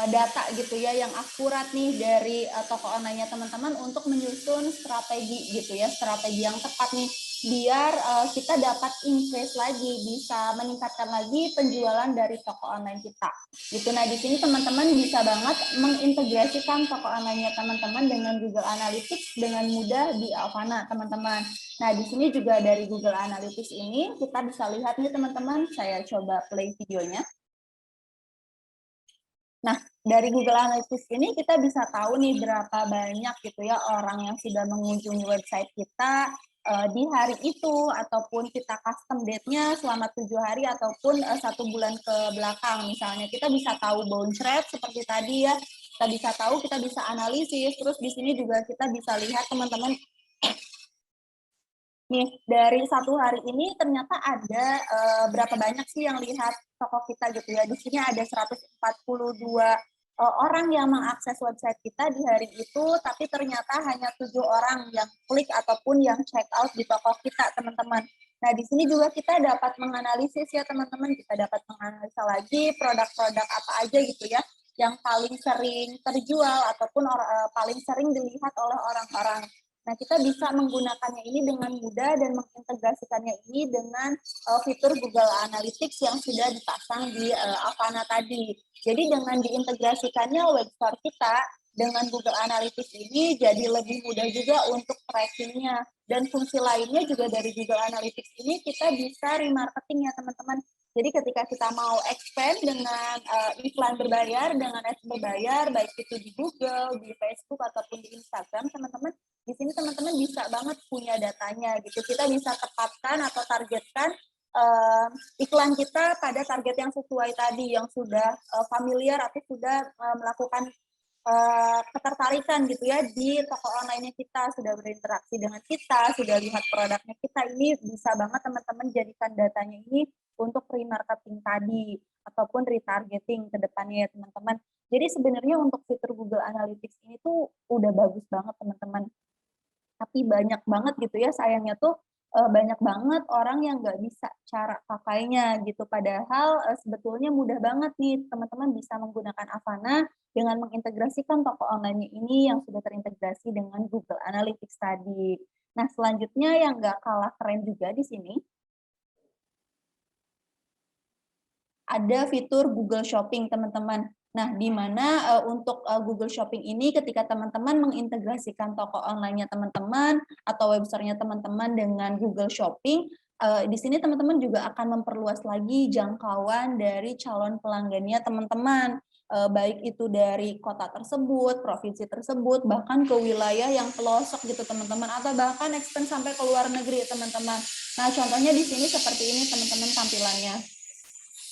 data gitu ya yang akurat nih dari toko online-nya teman-teman untuk menyusun strategi gitu ya, strategi yang tepat nih biar kita dapat increase lagi, bisa meningkatkan lagi penjualan dari toko online kita. Gitu. Nah, di sini teman-teman bisa banget mengintegrasikan toko online-nya teman-teman dengan Google Analytics dengan mudah di Alfana, teman-teman. Nah, di sini juga dari Google Analytics ini kita bisa lihat nih teman-teman, saya coba play videonya. Nah, dari Google Analytics ini kita bisa tahu nih berapa banyak gitu ya orang yang sudah mengunjungi website kita di hari itu, ataupun kita custom date-nya selama 7 hari ataupun 1 bulan ke belakang. Misalnya kita bisa tahu bounce rate seperti tadi ya, kita bisa tahu, kita bisa analisis, terus di sini juga kita bisa lihat teman-teman. Nih, dari 1 hari ini ternyata ada berapa banyak sih yang lihat toko kita gitu ya. Di sini ada 142 orang yang mengakses website kita di hari itu, tapi ternyata hanya 7 orang yang klik ataupun yang check out di toko kita, teman-teman. Nah, di sini juga kita dapat menganalisis ya, teman-teman. Kita dapat menganalisa lagi produk-produk apa aja gitu ya, yang paling sering terjual ataupun paling sering dilihat oleh orang-orang. Nah, kita bisa menggunakannya ini dengan mudah dan mengintegrasikannya ini dengan fitur Google Analytics yang sudah dipasang di Avana tadi. Jadi dengan diintegrasikannya webstore kita dengan Google Analytics ini jadi lebih mudah juga untuk trackingnya. Dan fungsi lainnya juga dari Google Analytics ini kita bisa remarketing ya teman-teman. Jadi ketika kita mau expand dengan iklan berbayar, dengan ads berbayar, baik itu di Google, di Facebook, ataupun di Instagram, teman-teman, di sini teman-teman bisa banget punya datanya gitu. Kita bisa tepatkan atau targetkan iklan kita pada target yang sesuai tadi, yang sudah familiar atau sudah melakukan ketertarikan gitu ya di toko online-nya kita, sudah berinteraksi dengan kita, sudah lihat produknya kita. Ini bisa banget teman-teman jadikan datanya ini untuk remarketing tadi ataupun retargeting ke depannya ya teman-teman. Jadi sebenarnya untuk fitur Google Analytics ini tuh udah bagus banget teman-teman. Tapi banyak banget gitu ya, sayangnya tuh banyak banget orang yang nggak bisa cara pakainya gitu. Padahal sebetulnya mudah banget nih teman-teman bisa menggunakan Avana dengan mengintegrasikan toko online ini yang sudah terintegrasi dengan Google Analytics tadi. Nah, selanjutnya yang nggak kalah keren juga di sini, ada fitur Google Shopping, teman-teman. Nah, di mana untuk Google Shopping ini ketika teman-teman mengintegrasikan toko online-nya teman-teman atau website-nya teman-teman dengan Google Shopping, di sini teman-teman juga akan memperluas lagi jangkauan dari calon pelanggannya teman-teman. Baik itu dari kota tersebut, provinsi tersebut, bahkan ke wilayah yang pelosok gitu teman-teman, atau bahkan expand sampai ke luar negeri teman-teman. Nah, contohnya di sini seperti ini teman-teman tampilannya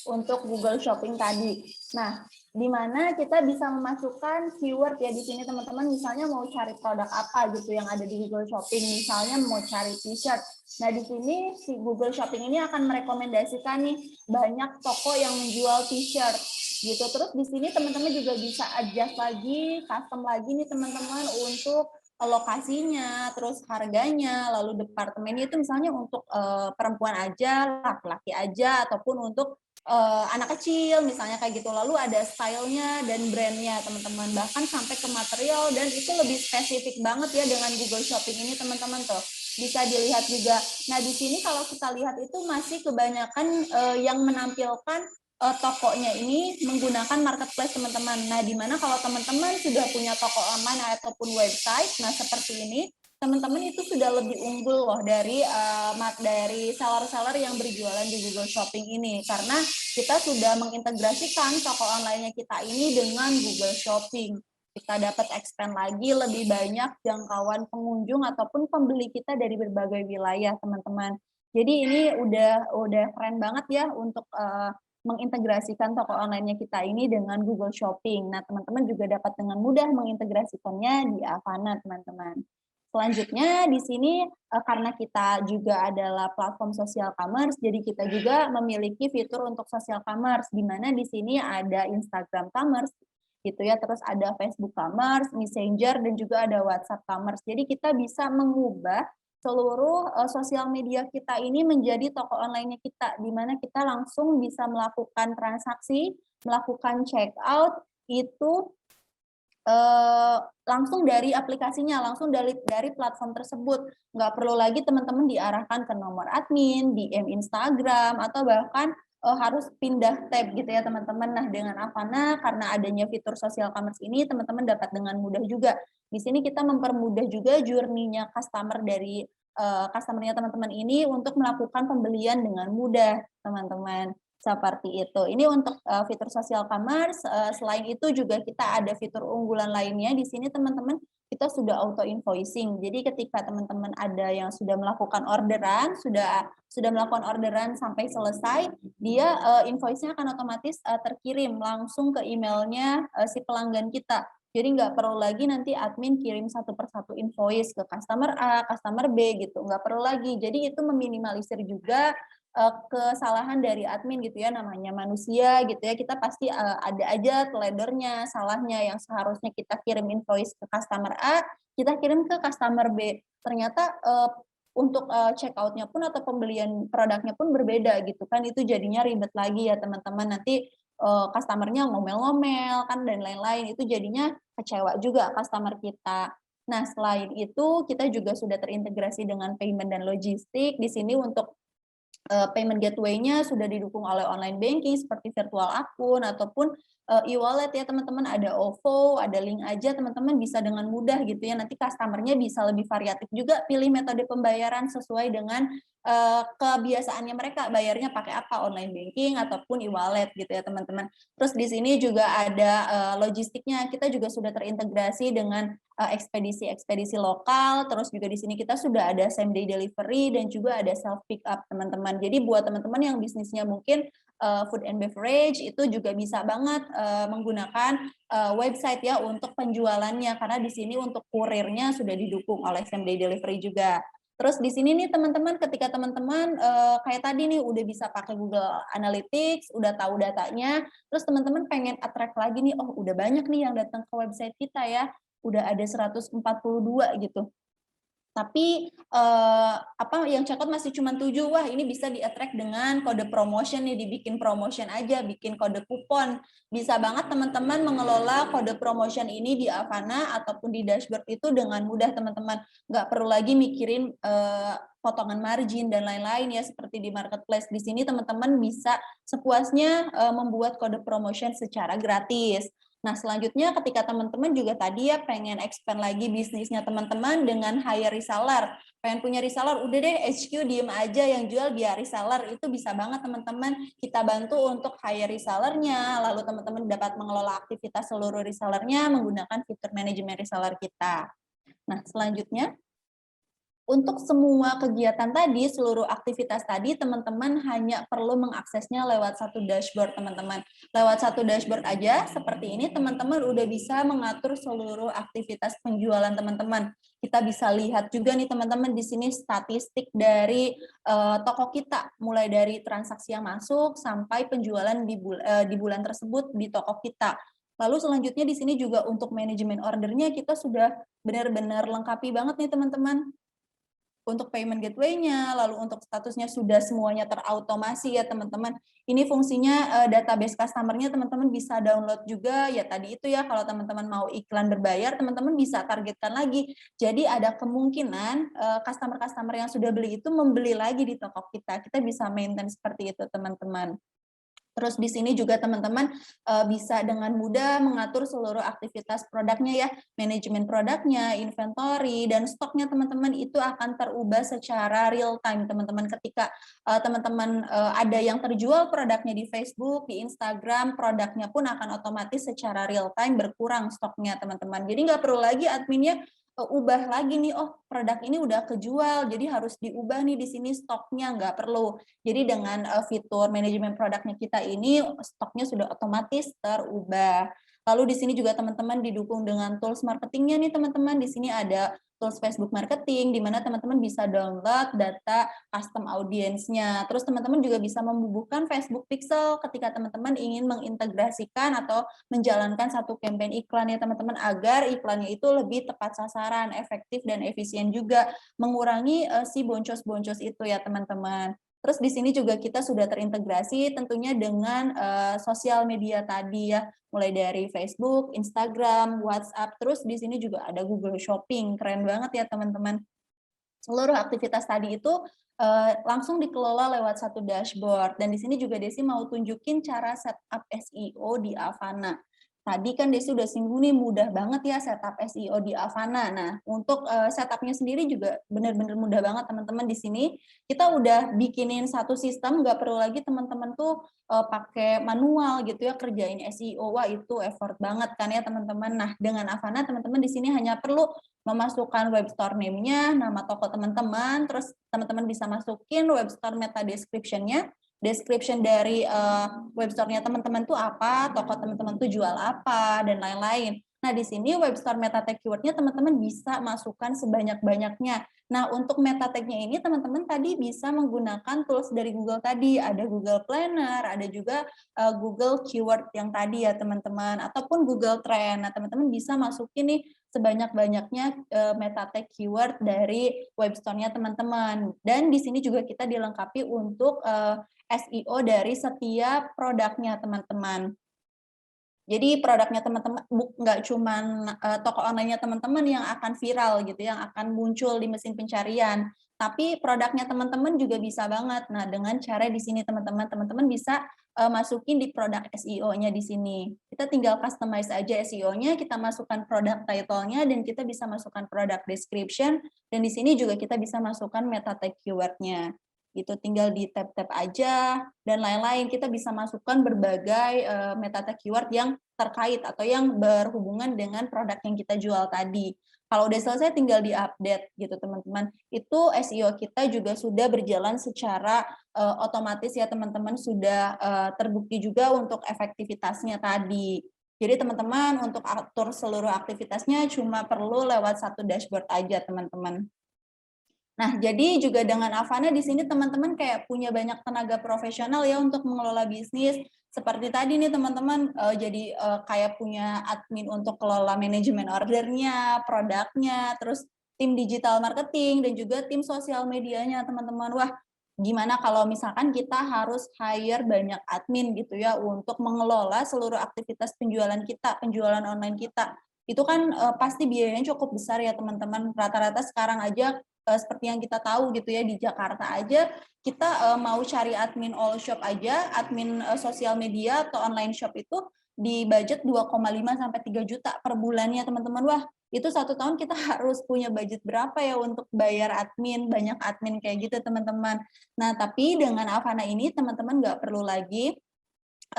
untuk Google Shopping tadi. Nah, di mana kita bisa memasukkan keyword ya di sini teman-teman, misalnya mau cari produk apa gitu yang ada di Google Shopping, misalnya mau cari t-shirt. Nah, di sini si Google Shopping ini akan merekomendasikan nih banyak toko yang menjual t-shirt gitu. Terus di sini teman-teman juga bisa adjust lagi, custom lagi nih teman-teman untuk lokasinya, terus harganya, lalu departemennya itu misalnya untuk perempuan aja, laki-laki aja, ataupun untuk anak kecil misalnya kayak gitu. Lalu ada stylenya dan brandnya teman-teman, bahkan sampai ke material, dan itu lebih spesifik banget ya dengan Google Shopping ini teman-teman tuh bisa dilihat juga. Nah, di sini kalau kita lihat itu masih kebanyakan yang menampilkan tokonya ini menggunakan marketplace teman-teman. Nah, di mana kalau teman-teman sudah punya toko online ataupun website, nah seperti ini teman-teman itu sudah lebih unggul loh dari seller-seller yang berjualan di Google Shopping ini, karena kita sudah mengintegrasikan toko online-nya kita ini dengan Google Shopping. Kita dapat expand lagi lebih banyak jangkauan pengunjung ataupun pembeli kita dari berbagai wilayah, teman-teman. Jadi ini udah keren banget ya untuk mengintegrasikan toko online-nya kita ini dengan Google Shopping. Nah, teman-teman juga dapat dengan mudah mengintegrasikannya di Avana, teman-teman. Selanjutnya di sini karena kita juga adalah platform social commerce, jadi kita juga memiliki fitur untuk social commerce, di mana di sini ada Instagram commerce, gitu ya, terus ada Facebook commerce, Messenger, dan juga ada WhatsApp commerce. Jadi kita bisa mengubah seluruh sosial media kita ini menjadi toko online-nya kita, di mana kita langsung bisa melakukan transaksi, melakukan check out itu langsung dari aplikasinya, langsung dari platform tersebut. Nggak perlu lagi teman-teman diarahkan ke nomor admin, DM Instagram, atau bahkan harus pindah tab gitu ya teman-teman. Nah, dengan Avana, karena adanya fitur social commerce ini, teman-teman dapat dengan mudah juga. Di sini kita mempermudah juga journey-nya customer dari customer-nya teman-teman ini untuk melakukan pembelian dengan mudah, teman-teman. Seperti itu. Ini untuk fitur social commerce. Selain itu juga kita ada fitur unggulan lainnya. Di sini teman-teman kita sudah auto invoicing. Jadi ketika teman-teman ada yang sudah melakukan orderan, sudah melakukan orderan sampai selesai, dia invoice-nya akan otomatis terkirim langsung ke emailnya si pelanggan kita. Jadi nggak perlu lagi nanti admin kirim satu persatu invoice ke customer A, customer B gitu. Nggak perlu lagi. Jadi itu meminimalisir juga kesalahan dari admin gitu ya, namanya manusia gitu ya, kita pasti ada aja teledornya, salahnya, yang seharusnya kita kirim invoice ke customer A, kita kirim ke customer B. Ternyata untuk check out-nya pun atau pembelian produknya pun berbeda gitu kan, itu jadinya ribet lagi ya teman-teman, nanti customer-nya ngomel-ngomel kan dan lain-lain, itu jadinya kecewa juga customer kita. Nah, selain itu kita juga sudah terintegrasi dengan payment dan logistik. Di sini untuk payment gateway-nya sudah didukung oleh online banking seperti virtual akun ataupun e-wallet ya teman-teman, ada OVO, ada link aja, teman-teman bisa dengan mudah gitu ya, nanti customer-nya bisa lebih variatif juga pilih metode pembayaran sesuai dengan kebiasaannya mereka, bayarnya pakai apa, online banking ataupun e-wallet gitu ya teman-teman. Terus di sini juga ada logistiknya, kita juga sudah terintegrasi dengan ekspedisi lokal, terus juga di sini kita sudah ada same day delivery dan juga ada self pick up teman-teman. Jadi buat teman-teman yang bisnisnya mungkin food and beverage itu juga bisa banget menggunakan website ya untuk penjualannya, karena di sini untuk kurirnya sudah didukung oleh same day delivery juga. Terus di sini nih teman-teman, ketika teman-teman kayak tadi nih udah bisa pakai Google Analytics, udah tahu datanya, terus teman-teman pengen attract lagi nih, oh udah banyak nih yang datang ke website kita ya, udah ada 142 gitu. Tapi yang cekot masih cuma 7, wah ini bisa di-attract dengan kode promotion nih, dibikin promotion aja, bikin kode kupon. Bisa banget teman-teman mengelola kode promotion ini di Avana ataupun di dashboard itu dengan mudah teman-teman. Nggak perlu lagi mikirin potongan margin dan lain-lain ya, seperti di marketplace. Di sini teman-teman bisa sepuasnya membuat kode promotion secara gratis. Nah, selanjutnya ketika teman-teman juga tadi ya pengen expand lagi bisnisnya teman-teman dengan hire reseller. Pengen punya reseller, udah deh HQ diem aja yang jual biar reseller. Itu bisa banget teman-teman kita bantu untuk hire resellernya. Lalu teman-teman dapat mengelola aktivitas seluruh resellernya menggunakan fitur manajemen reseller kita. Nah, selanjutnya untuk semua kegiatan tadi, seluruh aktivitas tadi, teman-teman hanya perlu mengaksesnya lewat satu dashboard, teman-teman. Lewat satu dashboard aja, seperti ini, teman-teman udah bisa mengatur seluruh aktivitas penjualan teman-teman. Kita bisa lihat juga nih, teman-teman, di sini statistik dari toko kita, mulai dari transaksi yang masuk sampai penjualan di bulan tersebut di toko kita. Lalu selanjutnya di sini juga untuk manajemen ordernya, kita sudah benar-benar lengkapi banget nih, teman-teman. Untuk payment gateway-nya, lalu untuk statusnya sudah semuanya terautomasi ya teman-teman. Ini fungsinya database customer-nya teman-teman bisa download juga, ya tadi itu ya kalau teman-teman mau iklan berbayar, teman-teman bisa targetkan lagi. Jadi ada kemungkinan customer-customer yang sudah beli itu membeli lagi di toko kita. Kita bisa maintain seperti itu teman-teman. Terus di sini juga teman-teman bisa dengan mudah mengatur seluruh aktivitas produknya ya, manajemen produknya, inventory, dan stoknya teman-teman itu akan terubah secara real time teman-teman. Ketika teman-teman ada yang terjual produknya di Facebook, di Instagram, produknya pun akan otomatis secara real time berkurang stoknya teman-teman. Jadi nggak perlu lagi adminnya ubah lagi nih, oh produk ini udah kejual, jadi harus diubah nih di sini stoknya, nggak perlu. Jadi dengan fitur manajemen produknya kita ini, stoknya sudah otomatis terubah. Lalu di sini juga teman-teman didukung dengan tools marketingnya nih teman-teman. Di sini ada tools Facebook marketing, di mana teman-teman bisa download data custom audiensnya. Terus teman-teman juga bisa membubuhkan Facebook Pixel ketika teman-teman ingin mengintegrasikan atau menjalankan satu campaign iklan ya teman-teman, agar iklannya itu lebih tepat sasaran, efektif dan efisien juga, mengurangi si boncos-boncos itu ya teman-teman. Terus di sini juga kita sudah terintegrasi tentunya dengan sosial media tadi ya, mulai dari Facebook, Instagram, WhatsApp, terus di sini juga ada Google Shopping, keren banget ya teman-teman. Seluruh aktivitas tadi itu langsung dikelola lewat satu dashboard, dan di sini juga Desi mau tunjukin cara setup SEO di Avana. Tadi kan Desi udah singgung nih, mudah banget ya setup SEO di Avana. Nah, untuk setupnya sendiri juga benar-benar mudah banget teman-teman. Di sini kita udah bikinin satu sistem, nggak perlu lagi teman-teman tuh pakai manual gitu ya, kerjain SEO. Wah, itu effort banget kan ya teman-teman. Nah, dengan Avana teman-teman di sini hanya perlu memasukkan web store name-nya, nama toko teman-teman, terus teman-teman bisa masukin web store meta description-nya, description dari web store-nya teman-teman tuh apa, toko teman-teman tuh jual apa, dan lain-lain. Nah, di sini web store meta tag keyword-nya teman-teman bisa masukkan sebanyak-banyaknya. Nah, untuk meta tag-nya ini teman-teman tadi bisa menggunakan tools dari Google tadi, ada Google Planner, ada juga Google Keyword yang tadi ya teman-teman, ataupun Google Trend. Nah, teman-teman bisa masukin nih sebanyak-banyaknya meta tag keyword dari web store-nya teman-teman. Dan di sini juga kita dilengkapi untuk SEO dari setiap produknya teman-teman. Jadi produknya teman-teman nggak cuma toko online-nya teman-teman yang akan viral gitu, yang akan muncul di mesin pencarian, tapi produknya teman-teman juga bisa banget. Nah, dengan cara di sini teman-teman bisa masukin di produk SEO-nya di sini. Kita tinggal customize aja SEO-nya, kita masukkan produk title-nya, dan kita bisa masukkan produk description, dan di sini juga kita bisa masukkan meta tag keyword-nya. Itu tinggal di tab-tab aja dan lain-lain. Kita bisa masukkan berbagai meta tag keyword yang terkait atau yang berhubungan dengan produk yang kita jual tadi. Kalau udah selesai tinggal di-update gitu teman-teman. Itu SEO kita juga sudah berjalan secara otomatis ya teman-teman, sudah terbukti juga untuk efektivitasnya tadi. Jadi teman-teman untuk atur seluruh aktivitasnya cuma perlu lewat satu dashboard aja teman-teman. Nah, jadi juga dengan Avana di sini teman-teman kayak punya banyak tenaga profesional ya untuk mengelola bisnis. Seperti tadi nih teman-teman jadi kayak punya admin untuk kelola manajemen ordernya, produknya, terus tim digital marketing, dan juga tim sosial medianya teman-teman. Wah, gimana kalau misalkan kita harus hire banyak admin gitu ya untuk mengelola seluruh aktivitas penjualan kita, penjualan online kita. Itu kan pasti biayanya cukup besar ya teman-teman. Rata-rata sekarang aja seperti yang kita tahu gitu ya, di Jakarta aja kita mau cari admin all shop aja, admin sosial media atau online shop itu di budget 2,5 sampai 3 juta per bulannya teman-teman. Wah, itu 1 tahun kita harus punya budget berapa ya untuk bayar admin, banyak admin kayak gitu teman-teman. Nah, tapi dengan Avana ini teman-teman nggak perlu lagi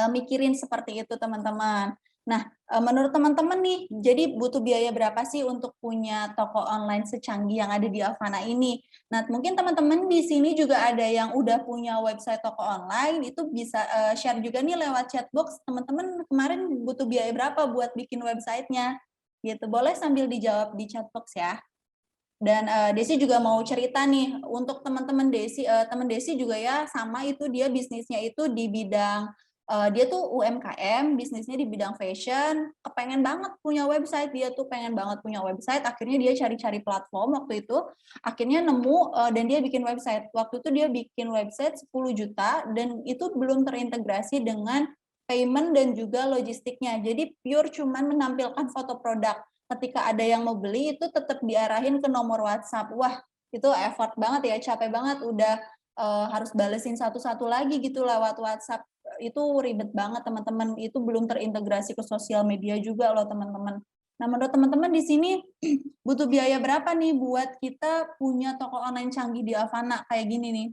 mikirin seperti itu teman-teman. Nah, menurut teman-teman nih, jadi butuh biaya berapa sih untuk punya toko online secanggih yang ada di Avana ini? Nah, mungkin teman-teman di sini juga ada yang udah punya website toko online, itu bisa share juga nih lewat chatbox. Teman-teman kemarin butuh biaya berapa buat bikin websitenya? Gitu, boleh sambil dijawab di chatbox ya. Dan Desi juga mau cerita nih, untuk teman-teman Desi, teman Desi juga ya, sama itu dia bisnisnya itu di bidang dia tuh UMKM, bisnisnya di bidang fashion, kepengen banget punya website, dia tuh pengen banget punya website, akhirnya dia cari-cari platform waktu itu, akhirnya nemu dan dia bikin website. Waktu itu dia bikin website 10 juta dan itu belum terintegrasi dengan payment dan juga logistiknya. Jadi pure cuman menampilkan foto produk. Ketika ada yang mau beli itu tetap diarahin ke nomor WhatsApp. Wah, itu effort banget ya, capek banget, udah harus balesin satu-satu lagi gitu lewat WhatsApp. Itu ribet banget teman-teman, itu belum terintegrasi ke sosial media juga loh teman-teman. Nah, menurut teman-teman di sini butuh biaya berapa nih buat kita punya toko online canggih di Avana kayak gini nih?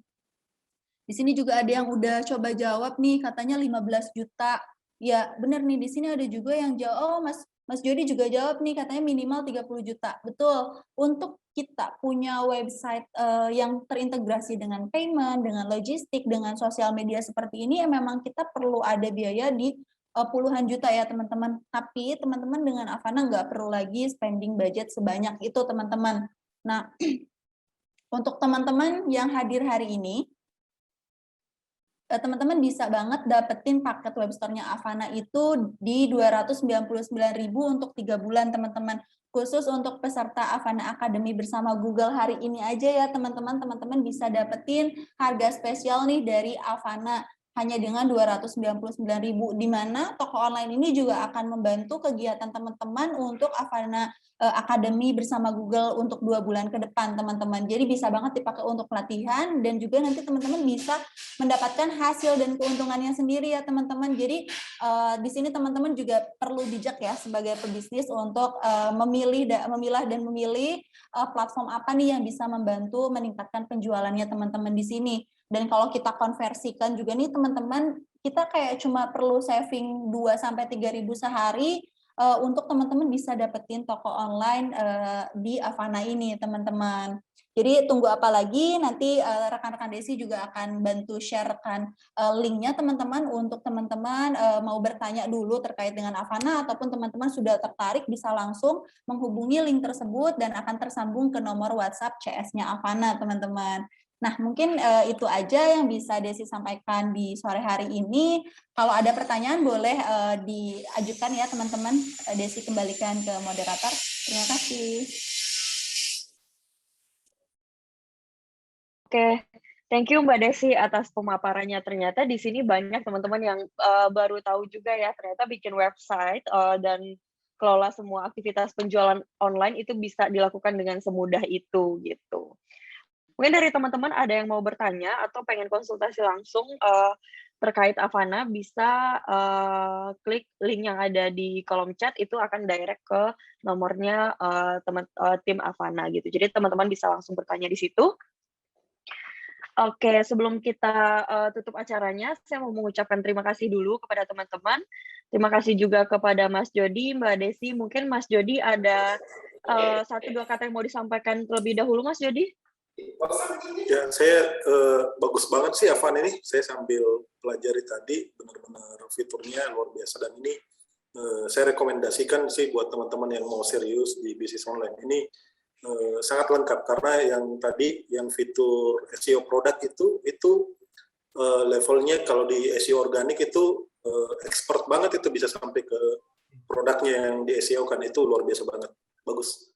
Di sini juga ada yang udah coba jawab nih, katanya 15 juta. Ya, benar nih, di sini ada juga yang jawab, oh Mas Jody juga jawab nih, katanya minimal 30 juta. Betul, untuk kita punya website yang terintegrasi dengan payment, dengan logistik, dengan sosial media seperti ini, ya memang kita perlu ada biaya di puluhan juta ya teman-teman. Tapi teman-teman dengan Avana nggak perlu lagi spending budget sebanyak itu teman-teman. Nah, untuk teman-teman yang hadir hari ini, teman-teman bisa banget dapetin paket web store-nya Avana itu di 299.000 untuk 3 bulan teman-teman. Khusus untuk peserta Avana Academy bersama Google hari ini aja ya teman-teman. Teman-teman bisa dapetin harga spesial nih dari Avana hanya dengan 299.000, di mana toko online ini juga akan membantu kegiatan teman-teman untuk Avana Academy bersama Google untuk 2 bulan ke depan teman-teman. Jadi bisa banget dipakai untuk pelatihan dan juga nanti teman-teman bisa mendapatkan hasil dan keuntungannya sendiri ya teman-teman. Jadi di sini teman-teman juga perlu bijak ya sebagai pebisnis untuk memilah dan memilih platform apa nih yang bisa membantu meningkatkan penjualannya teman-teman di sini. Dan kalau kita konversikan juga nih teman-teman, kita kayak cuma perlu saving 2-3 ribu sehari untuk teman-teman bisa dapetin toko online di Avana ini teman-teman. Jadi tunggu apa lagi, nanti rekan-rekan Desi juga akan bantu sharekan linknya teman-teman untuk teman-teman mau bertanya dulu terkait dengan Avana ataupun teman-teman sudah tertarik bisa langsung menghubungi link tersebut dan akan tersambung ke nomor WhatsApp CS-nya Avana teman-teman. Nah, mungkin itu aja yang bisa Desi sampaikan di sore hari ini. Kalau ada pertanyaan boleh diajukan ya teman-teman. Desi kembalikan ke moderator. Terima kasih. Oke, thank you Mbak Desi atas pemaparannya. Ternyata di sini banyak teman-teman yang baru tahu juga ya, ternyata bikin website dan kelola semua aktivitas penjualan online itu bisa dilakukan dengan semudah itu gitu. Mungkin dari teman-teman ada yang mau bertanya atau pengen konsultasi langsung terkait Avana, bisa klik link yang ada di kolom chat, itu akan direct ke nomornya tim Avana gitu. Jadi teman-teman bisa langsung bertanya di situ. Oke, sebelum kita tutup acaranya, saya mau mengucapkan terima kasih dulu kepada teman-teman. Terima kasih juga kepada Mas Jody, Mbak Desi. Mungkin Mas Jody ada 1-2 kata yang mau disampaikan terlebih dahulu, Mas Jody? Ya, saya bagus banget sih Avana ini. Saya sambil pelajari tadi, benar-benar fiturnya luar biasa. Dan ini saya rekomendasikan sih buat teman-teman yang mau serius di bisnis online. Ini sangat lengkap karena yang tadi, yang fitur SEO produk itu levelnya kalau di SEO organik itu expert banget, itu bisa sampai ke produknya yang di SEO kan, itu luar biasa banget. Bagus.